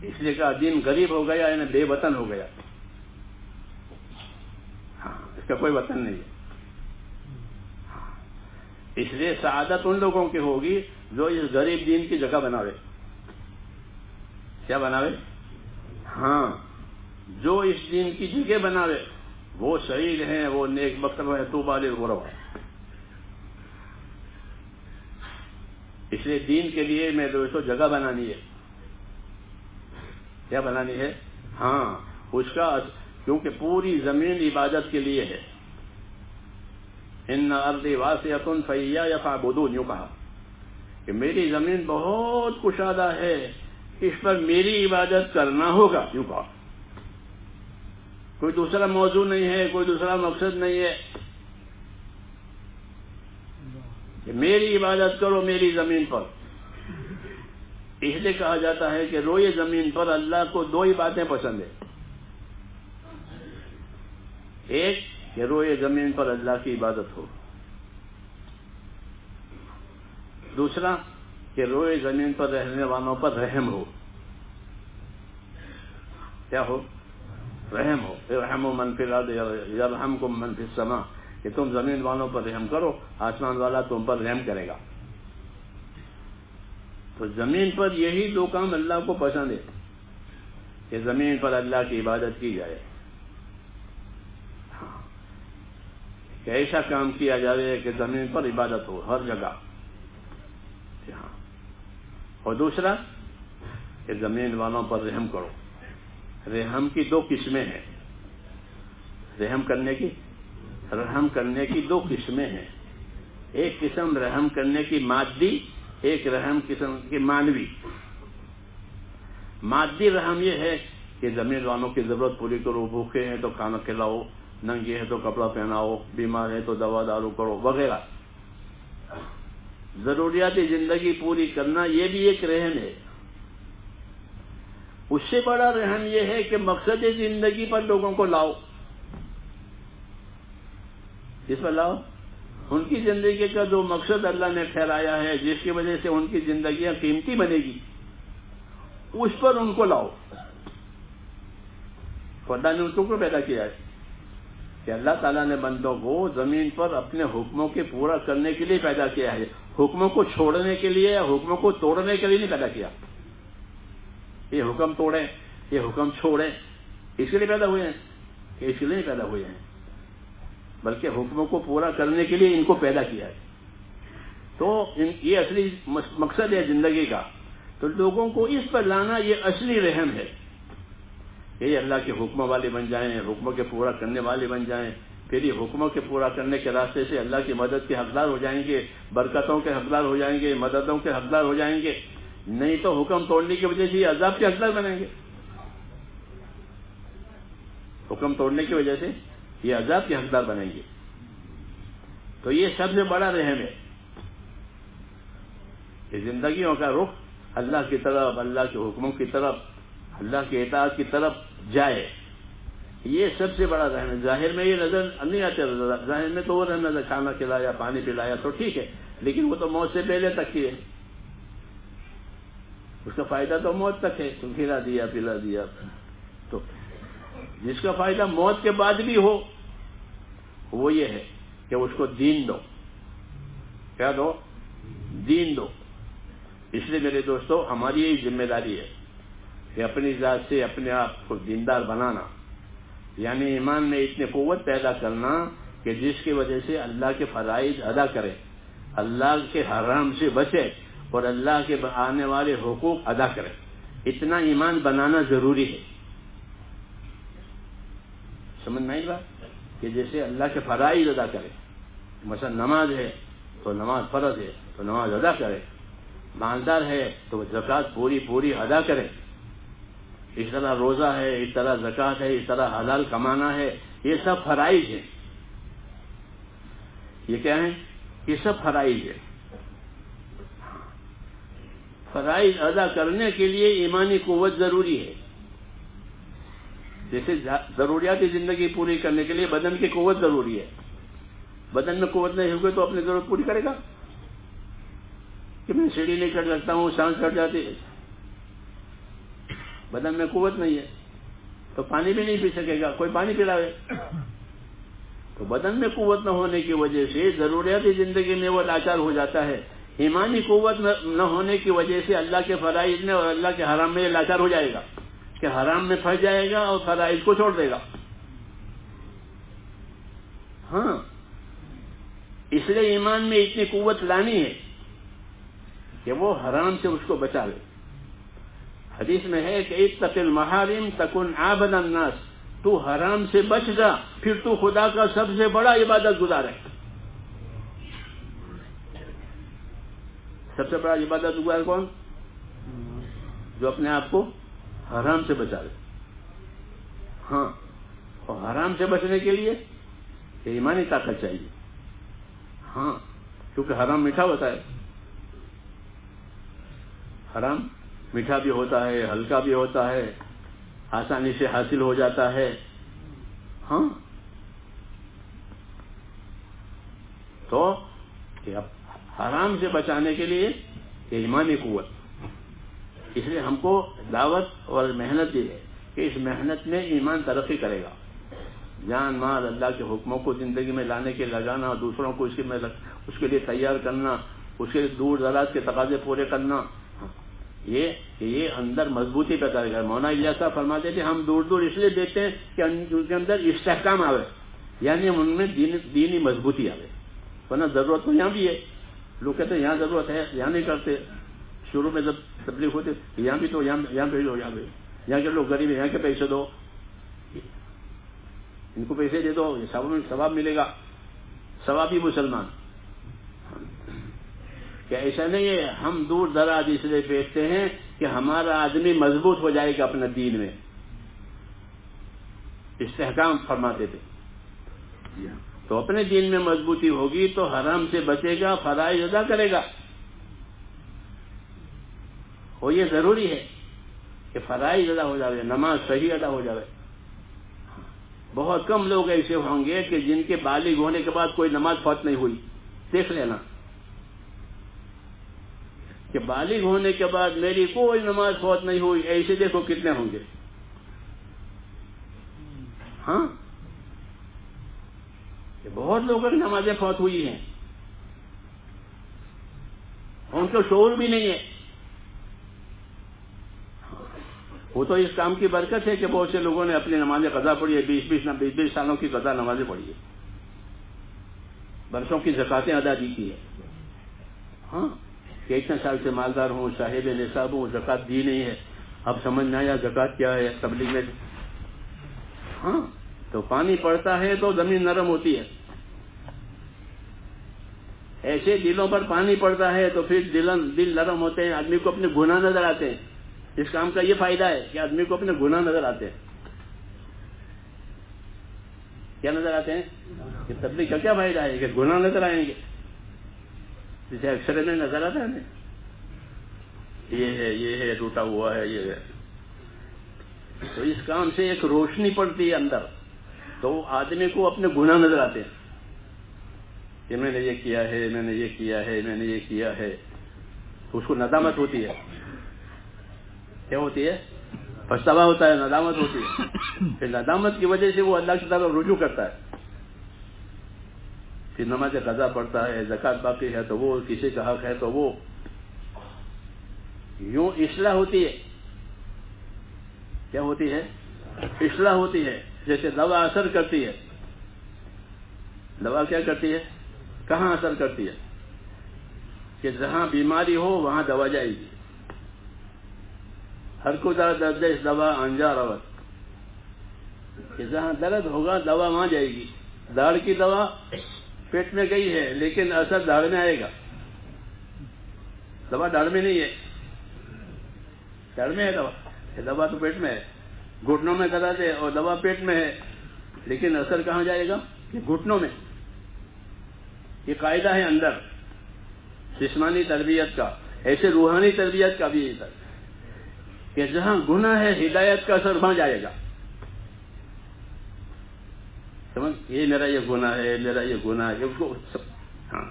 اس لیے کہا دین غریب ہو گیا یعنی بے وطن ہو گیا. اس کا کوئی وطن نہیں ہے. اس لیے سعادت ان لوگوں کی ہوگی جو اس غریب دین کی جگہ بناوے. کیا بناوے؟ ہاں، جو اس دین کی جگہ بناوے وہ شہید ہیں، وہ نیک بختر ہیں، طوبی للغرباء. اس لیے دین کے لیے میں دوستوں جگہ بنانی ہے. کیا بنانی ہے؟ ہاں، اس کا کیونکہ پوری زمین عبادت کے لیے ہے. ان ارضی واسعۃ فإیایا فاعبدون، یوں کہا کہ میری زمین بہت کشادہ ہے، اس پر میری عبادت کرنا ہوگا. یوں کہا، کوئی دوسرا موضوع نہیں ہے، کوئی دوسرا مقصد نہیں ہے کہ میری عبادت کرو میری زمین پر. اس لیے کہا جاتا ہے کہ روئے زمین پر اللہ کو دو ہی باتیں پسند ہیں. ایک کہ روئے زمین پر اللہ کی عبادت ہو، دوسرا کہ روئے زمین پر رہنے والوں پر رحم ہو. کیا ہو؟ رحم ہو. ارحموا من فی الارض یرحمکم من فی السماء، کہ تم زمین والوں پر رحم کرو، آسمان والا تم پر رحم کرے گا. تو زمین پر یہی دو کام اللہ کو پسند ہے کہ زمین پر اللہ کی عبادت کی جائے. کہ ایسا کام کیا جائے کہ زمین پر عبادت ہو ہر جگہ. اور دوسرا کہ زمین والوں پر رحم کرو. رحم کی دو قسمیں ہیں. رحم کرنے کی دو قسمیں ہیں. ایک قسم رحم کرنے کی مادی، ایک رحم قسم کی مانوی. مادی رحم یہ ہے کہ زمین والوں کی ضرورت پوری کرو، بھوکے ہیں تو کھانا کھلاؤ، ننگے ہیں تو کپڑا پہناؤ، بیمار ہے تو دوا دارو کرو وغیرہ. ضروریات زندگی پوری کرنا یہ بھی ایک رحم ہے. اس سے بڑا رحم یہ ہے کہ مقصد زندگی پر لوگوں کو لاؤ. اس پر لاؤ ان کی زندگی کا جو مقصد اللہ نے ٹھہرایا ہے، جس کی وجہ سے ان کی زندگیاں قیمتی بنے گی، اس پر ان کو لاؤ. خدا نے ان کو پیدا کیا ہے کہ اللہ تعالیٰ نے بندوں کو زمین پر اپنے حکموں کے پورا کرنے کے لیے پیدا کیا ہے. حکموں کو چھوڑنے کے لیے یا حکموں کو توڑنے کے لیے نہیں پیدا کیا. یہ حکم توڑیں، یہ حکم چھوڑیں، اس کے لیے پیدا ہوئے ہیں کہ اس کے لیے نہیں پیدا ہوئے ہیں، بلکہ حکموں کو پورا کرنے کے لیے ان کو پیدا کیا ہے. تو یہ اصلی مقصد ہے زندگی کا. تو لوگوں کو اس پر لانا یہ اصلی رحم ہے کہ یہ اللہ کے حکموں والے بن جائیں، حکموں کے پورا کرنے والے بن جائیں. پھر یہ حکموں کے پورا کرنے کے راستے سے اللہ کی مدد کے حقدار ہو جائیں گے، برکتوں کے حقدار ہو جائیں گے، مددوں کے حقدار ہو جائیں گے. نہیں تو حکم توڑنے کی وجہ سے یہ عذاب کے حقدار بنیں گے. حکم توڑنے کی وجہ سے یہ عذاب کے حقدار بنیں گے. تو یہ سب سے بڑا رحم ہے کہ زندگیوں کا رخ اللہ کی طرف، اللہ کے حکموں کی طرف، اللہ کی اطاعت کی طرف جائے. یہ سب سے بڑا رحم ہے. ظاہر میں یہ نظر نہیں آتے. ظاہر میں تو وہ رحم نظر، کھانا کھلایا، پانی پلایا تو ٹھیک ہے، لیکن وہ تو موت سے پہلے تک کی ہے. اس کا فائدہ تو موت تک ہے. تم کھلا دیا، پلا دیا. تو جس کا فائدہ موت کے بعد بھی ہو وہ یہ ہے کہ اس کو دین دو. کیا دو؟ دین دو. اس لیے میرے دوستو ہماری یہی ذمہ داری ہے کہ اپنی ذات سے اپنے آپ کو دیندار بنانا، یعنی ایمان میں اتنی قوت پیدا کرنا کہ جس کی وجہ سے اللہ کے فرائض ادا کرے، اللہ کے حرام سے بچے اور اللہ کے آنے والے حقوق ادا کرے. اتنا ایمان بنانا ضروری ہے. سمجھ نہیں بات کہ جیسے اللہ کے فرائض ادا کرے. مثلا نماز ہے تو نماز فرض ہے تو نماز ادا کرے. مالدار ہے تو زکوٰۃ پوری ادا کرے. اس طرح روزہ ہے، اس طرح زکوٰۃ ہے، اس طرح حلال کمانا ہے، یہ سب فرائض ہیں. یہ کیا ہیں؟ یہ سب فرائض ہے. فرائض ادا کرنے کے لیے ایمانی قوت ضروری ہے. جیسے ضروریات زندگی پوری کرنے کے لیے بدن کی قوت ضروری ہے. بدن میں قوت نہیں ہوگی تو اپنی ضرورت پوری کرے گا؟ کہ میں سیڑھی نہیں چڑھ سکتا ہوں، سانس چڑھ جاتی ہے. بدن میں قوت نہیں ہے تو پانی بھی نہیں پی سکے گا، کوئی پانی پلاوے. تو بدن میں قوت نہ ہونے کی وجہ سے ضروریاتی زندگی میں وہ لاچار ہو جاتا ہے. ایمانی قوت نہ ہونے کی وجہ سے اللہ کے فرائض میں اور اللہ کے حرام میں یہ لاچار ہو جائے گا کہ حرام میں پھنس جائے گا اور فرائض کو چھوڑ دے گا. ہاں، اس لیے ایمان میں اتنی قوت لانی ہے کہ وہ حرام سے اس کو بچا لے. حدیث میں ہے کہ اتق المحارم تکن عابد الناس، تو حرام سے بچ جا پھر تو خدا کا سب سے بڑا عبادت گزار ہے. سب سے بڑا عبادت گزار کون؟ جو اپنے آپ کو حرام سے بچا لے. ہاں، اور حرام سے بچنے کے لیے ایمانی طاقت چاہیے. ہاں، کیونکہ حرام میٹھا ہوتا ہے. حرام میٹھا بھی ہوتا ہے، ہلکا بھی ہوتا ہے، آسانی سے حاصل ہو جاتا ہے. ہاں، تو حرام سے بچانے کے لیے ایمانی قوت. اس لیے ہم کو دعوت اور محنت دی ہے کہ اس محنت میں ایمان ترقی کرے گا. جان مال اللہ کے حکموں کو زندگی میں لانے کے لگانا، اور دوسروں کو اس کے لیے تیار کرنا، اس کے لیے دور دراز کے تقاضے پورے کرنا، یہ اندر مضبوطی پیدا کرے گا. مولانا الیاس صاحب فرماتے تھے ہم دور دور اس لیے دیتے ہیں کہ ان کے اندر استحکام آئے، یعنی ان میں دینی مضبوطی آئے. ورنہ ضرورت تو یہاں بھی ہے. لوگ کہتے ہیں یہاں ضرورت ہے، یہاں نہیں کرتے. شروع میں جب تبلیغ ہوتے یہاں بھی تو یہاں بھیجو، یہاں کے لوگ غریب ہیں، یہاں کے پیسے دو، ان کو پیسے دے دو، ثواب ملے گا. ثوابی مسلمان. کہ ایسا نہیں ہے، ہم دور دراز اس لیے بیچتے ہیں کہ ہمارا آدمی مضبوط ہو جائے گا اپنے دین میں. استحکام فرماتے تھے. تو اپنے دین میں مضبوطی ہوگی تو حرام سے بچے گا، فرائض ادا کرے گا. اور یہ ضروری ہے کہ فرائض ادا ہو جائے، نماز صحیح ادا ہو جائے. بہت کم لوگ ایسے ہوں گے کہ جن کے بالغ ہونے کے بعد کوئی نماز فوت نہیں ہوئی. دیکھ لینا کہ بالغ ہونے کے بعد میری کوئی نماز فوت نہیں ہوئی، ایسے دیکھو کتنے ہوں گے. ہاں، بہت لوگوں کی نمازیں فوت ہوئی ہیں، ان کو شعور بھی نہیں ہے. وہ تو اس کام کی برکت ہے کہ بہت سے لوگوں نے اپنی نمازیں قضا پڑھی ہے. 20 سالوں کی قضا نمازیں پڑھی ہے، برسوں کی زکاتیں ادا کی ہے. ہاں، کہ اتنے سال سے مالدار ہوں، صاحب نصاب ہوں، زکات دی نہیں ہے، اب سمجھ نہ آیا زکات کیا ہے تبلیغ میں. ہاں، تو پانی پڑتا ہے تو زمین نرم ہوتی ہے. ایسے دلوں پر پانی پڑتا ہے تو پھر دل نرم ہوتے ہیں، آدمی کو اپنے گناہ نظر آتے ہیں. اس کام کا یہ فائدہ ہے کہ آدمی کو اپنے گناہ نظر آتے ہیں. کیا نظر آتے ہیں؟ کہ تبلیغ کا کیا فائدہ ہے کہ گناہ نظر آئیں گے. جیسے اکثر میں نظر آتا ہے یہ ہے ٹوٹا ہوا ہے، یہ ہے. تو اس کام سے ایک روشنی پڑتی ہے اندر، تو آدمی کو اپنے گناہ نظر آتے ہیں کہ میں نے یہ کیا ہے، میں نے یہ کیا ہے، میں نے یہ کیا ہے. تو اس کو ندامت ہوتی ہے. کیا ہوتی ہے؟ پچھتاوا ہوتا ہے، ندامت ہوتی ہے. پھر ندامت کی وجہ سے وہ اللہ کی طرف رجوع کرتا ہے. پھر نماز قضا پڑتا ہے، زکات باقی ہے تو وہ، کسی کا حق ہے تو وہ. یوں اصلاح ہوتی ہے. کیا ہوتی ہے؟ اصلاح ہوتی ہے. جیسے دوا اثر کرتی ہے. دوا کیا کرتی ہے؟ کہاں اثر کرتی ہے؟ کہ جہاں بیماری ہو وہاں دوا جائے گی. ہر کو درد دوا انجا روت. کہ جہاں درد ہوگا دوا وہاں جائے گی. داڑھ کی دوا پیٹ میں گئی ہے لیکن اثر داڑھ میں آئے گا. دوا داڑھ میں نہیں ہے، داڑھ میں ہے دوا. دوا تو پیٹ میں ہے، گھٹنوں میں درد ہے اور دوا پیٹ میں ہے، لیکن اثر کہاں جائے گا؟ یہ گھٹنوں میں. یہ قاعدہ ہے اندر جسمانی تربیت کا، ایسے روحانی تربیت کا بھی ہے کہ جہاں گناہ ہے ہدایت کا اثر وہاں جائے گا. سمجھ، یہ میرا یہ گناہ ہے، میرا یہ گناہ ہے، اس کو ہاں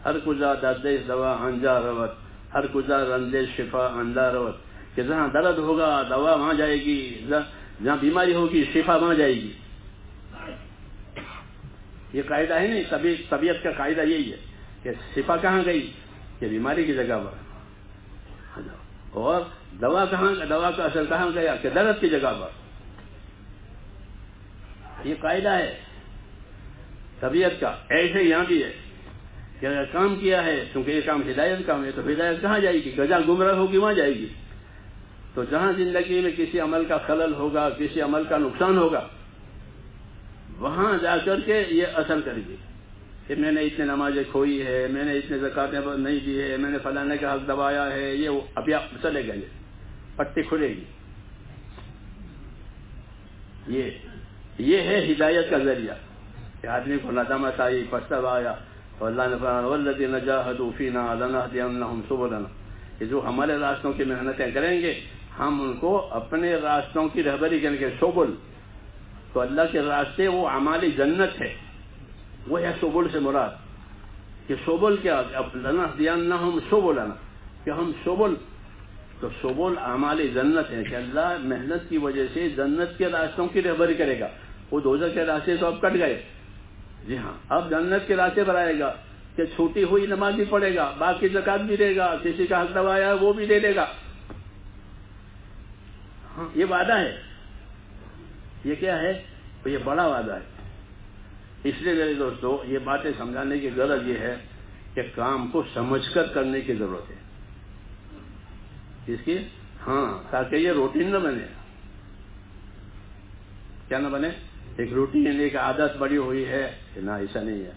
ہر کجا دردیش دوا انجا روت، ہر کجا رندیش شفا اندا روت، کہ جہاں درد ہوگا دوا وہاں جائے گی، جہاں بیماری ہوگی شفا وہاں جائے گی. یہ قاعدہ ہے نہیں، طبیعت کا قاعدہ یہی ہے کہ شفا کہاں گئی؟ کہ بیماری کی جگہ پر، اور دوا کا اثر کہاں گیا؟ کہ درد کی جگہ پر. یہ قاعدہ ہے طبیعت کا. ایسے یہاں بھی ہے کہ اگر کام کیا ہے، کیونکہ یہ کام ہدایت کا ہے، تو ہدایت کہاں جائے گی؟ گجا گمراہ ہوگی وہاں جائے گی. تو جہاں زندگی میں کسی عمل کا خلل ہوگا، کسی عمل کا نقصان ہوگا، وہاں جا کر کے یہ اثر کرے گی کہ میں نے اتنے نمازیں کھوئی ہے، میں نے اتنے زکاتیں نہیں دی ہے، میں نے فلانے کا حق دبایا ہے. یہ ابھی آپ چلے گئے، پٹی کھلے گی. یہ ہے ہدایت کا ذریعہ کہ آدمی کو ندامت آئی، پچھتاوا، اور اللہ نے فرمایا والذین جاہدوا فینا لنہدینہم سبلنا، کہ جو ہمارے راستوں کی محنتیں کریں گے ہم ان کو اپنے راستوں کی رہبری کریں گے. سبل تو اللہ کے راستے وہ اعمال جنت ہے، وہ ہے سبل سے مراد. کہ سبل کیا؟ لنہدینہم سبلنا، کہ ہم سبل، تو سبل اعمال جنت ہے کہ اللہ محنت کی وجہ سے جنت کے راستوں کی رہبری کرے گا. وہ دوزخ کے راستے تو اب کٹ گئے، جی ہاں، اب جنت کے راستے پر آئے گا کہ چھوٹی ہوئی نماز بھی پڑھے گا، باقی زکات بھی دے گا، کسی کا حق دبایا ہے وہ بھی دے دے گا. ہاں یہ وعدہ ہے. یہ کیا ہے؟ تو یہ بڑا وعدہ ہے. اس لیے میرے دوستو یہ باتیں سمجھانے کی غرض یہ ہے کہ کام کو سمجھ کر کرنے کی ضرورت ہے. اس کی ہاں، تاکہ یہ روٹین نہ بنے. کیا نہ بنے؟ ایک روٹین، ایک عادت بڑی ہوئی ہے کہ نہ، ایسا نہیں ہے.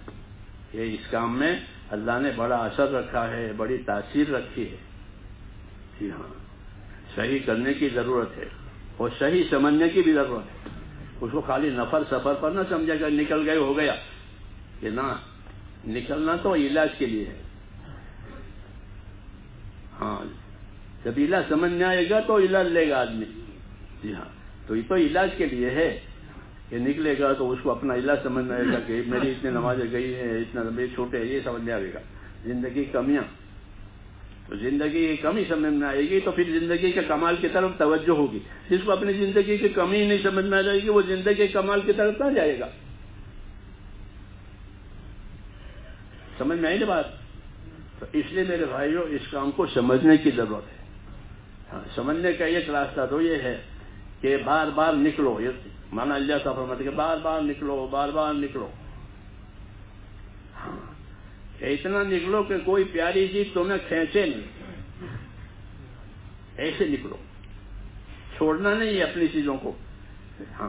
یہ اس کام میں اللہ نے بڑا اثر رکھا ہے، بڑی تاثیر رکھی ہے. جی ہاں، صحیح کرنے کی ضرورت ہے اور صحیح سمجھنے کی بھی ضرورت ہے. اس کو خالی نفر سفر پر نہ سمجھے گا، نکل گئے ہو گیا. کہ نہ، نکلنا تو علاج کے لیے ہے. ہاں، جب علاج سمجھ میں آئے گا تو علاج لے گا آدمی. جی ہاں، تو یہ تو علاج کے لیے ہے کہ نکلے گا تو اس کو اپنا علاج سمجھ میں آئے گا کہ میری اتنی نمازیں گئی ہیں، اتنا میرے چھوٹے، یہ سمجھ میں آئے گا. زندگی کی کمیاں، تو زندگی کی کمی سمجھ میں آئے گی تو پھر زندگی کے کمال کی طرف توجہ ہوگی. جس کو اپنی زندگی کی کمی نہیں سمجھ میں آ جائے گی وہ زندگی کے کمال کی طرف نہ جائے گا. سمجھ میں آئی نا بات؟ تو اس لیے میرے بھائیوں اس کام کو سمجھنے کی ضرورت ہے. ہاں، سمجھنے کا ایک راستہ تو یہ ہے کہ بار بار نکلو. یہ مانا اللہ کا فرماتا ہے کہ بار بار نکلو، بار بار نکلو. ہاں، اتنا نکلو کہ کوئی پیاری چیز تمہیں کھینچے نہیں. ایسے نکلو، چھوڑنا نہیں ہے اپنی چیزوں کو. ہاں،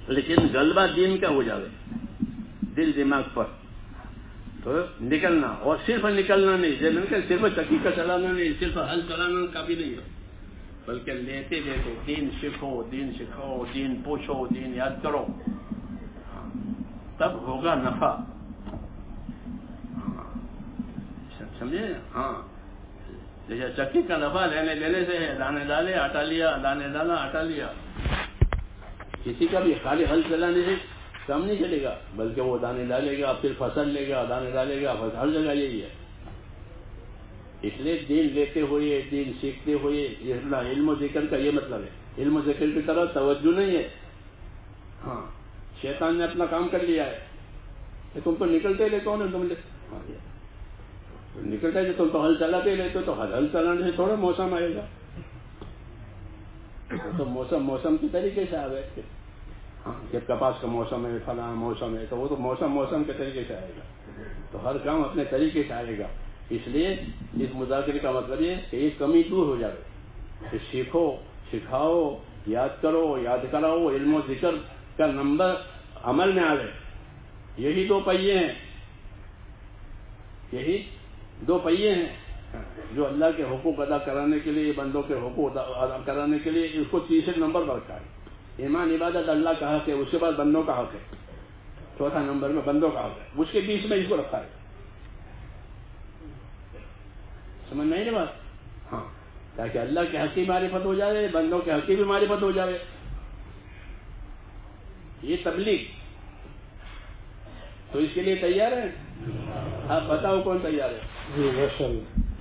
لیکن غلبہ دین کا ہو جاوے دل دماغ پر، تو نکلنا. اور صرف نکلنا نہیں، صرف چکی کا چلانا نہیں، صرف ہل چلانا کافی نہیں ہے، بلکہ لیتے دیکھو، دین سیکھو، دین سکھاؤ، دین پوچھو، دین یاد کرو. تب ہوگا نفع. سمجھے؟ ہاں، جیسے چکی کا نفع لینے دینے سے ہے. دانے ڈالے آٹا لیا، دانے ڈالا آٹا لیا. کسی کا بھی خالی ہل چلانے سے کام نہیں چلے گا، بلکہ وہ دانے ڈالے گا، پھر فصل لے گا، دانے ڈالے گا، ہر جگہ یہی ہے. اس لیے دین لیتے ہوئے، دین سیکھتے ہوئے، یہ علم و ذکر کا یہ مطلب ہے. علم و ذکر کی طرف توجہ نہیں ہے. ہاں، شیطان نے اپنا کام کر لیا ہے کہ تم تو نکلتے لیتے ہو نا، تم نکلتے تم تو ہل چلاتے لیتے ہو، تو ہل چلانے سے تھوڑا موسم آئے گا. تو موسم کے طریقے سے آئے گا. ہاں، جب کپاس کا موسم ہے، فلاں موسم ہے، تو وہ تو موسم کے طریقے سے آئے گا. تو ہر کام اپنے طریقے سے آئے گا. اس لیے اس مذاکرے کا مطلب یہ کہ یہ کمی دور ہو جائے کہ سیکھو، سکھاؤ، یاد کرو، یاد کراؤ. علم و ذکر کا نمبر عمل میں آ گئے. یہی دو پہیے ہیں، یہی دو پہیے ہیں. جو اللہ کے حقوق ادا کرانے کے لیے، بندوں کے حقوق ادا کرانے کے لیے اس کو تیسرے نمبر پر رکھا ہے۔ ایمان عبادت اللہ کا حق ہے، اس کے بعد بندوں کا حق ہے، چوتھا نمبر میں بندوں کا حق ہے، اس کے بیچ میں اس کو رکھا ہے۔ سمجھ نہیں نا بات؟ ہاں، تاکہ اللہ کے حق کی معرفت ہو جائے، بندوں کے حق کی بھی معرفت ہو جائے۔ یہ تبلیغ تو اس کے لیے تیار ہے؟ آپ بتاؤ کون تیار ہے؟ جی ماشاء اللہ۔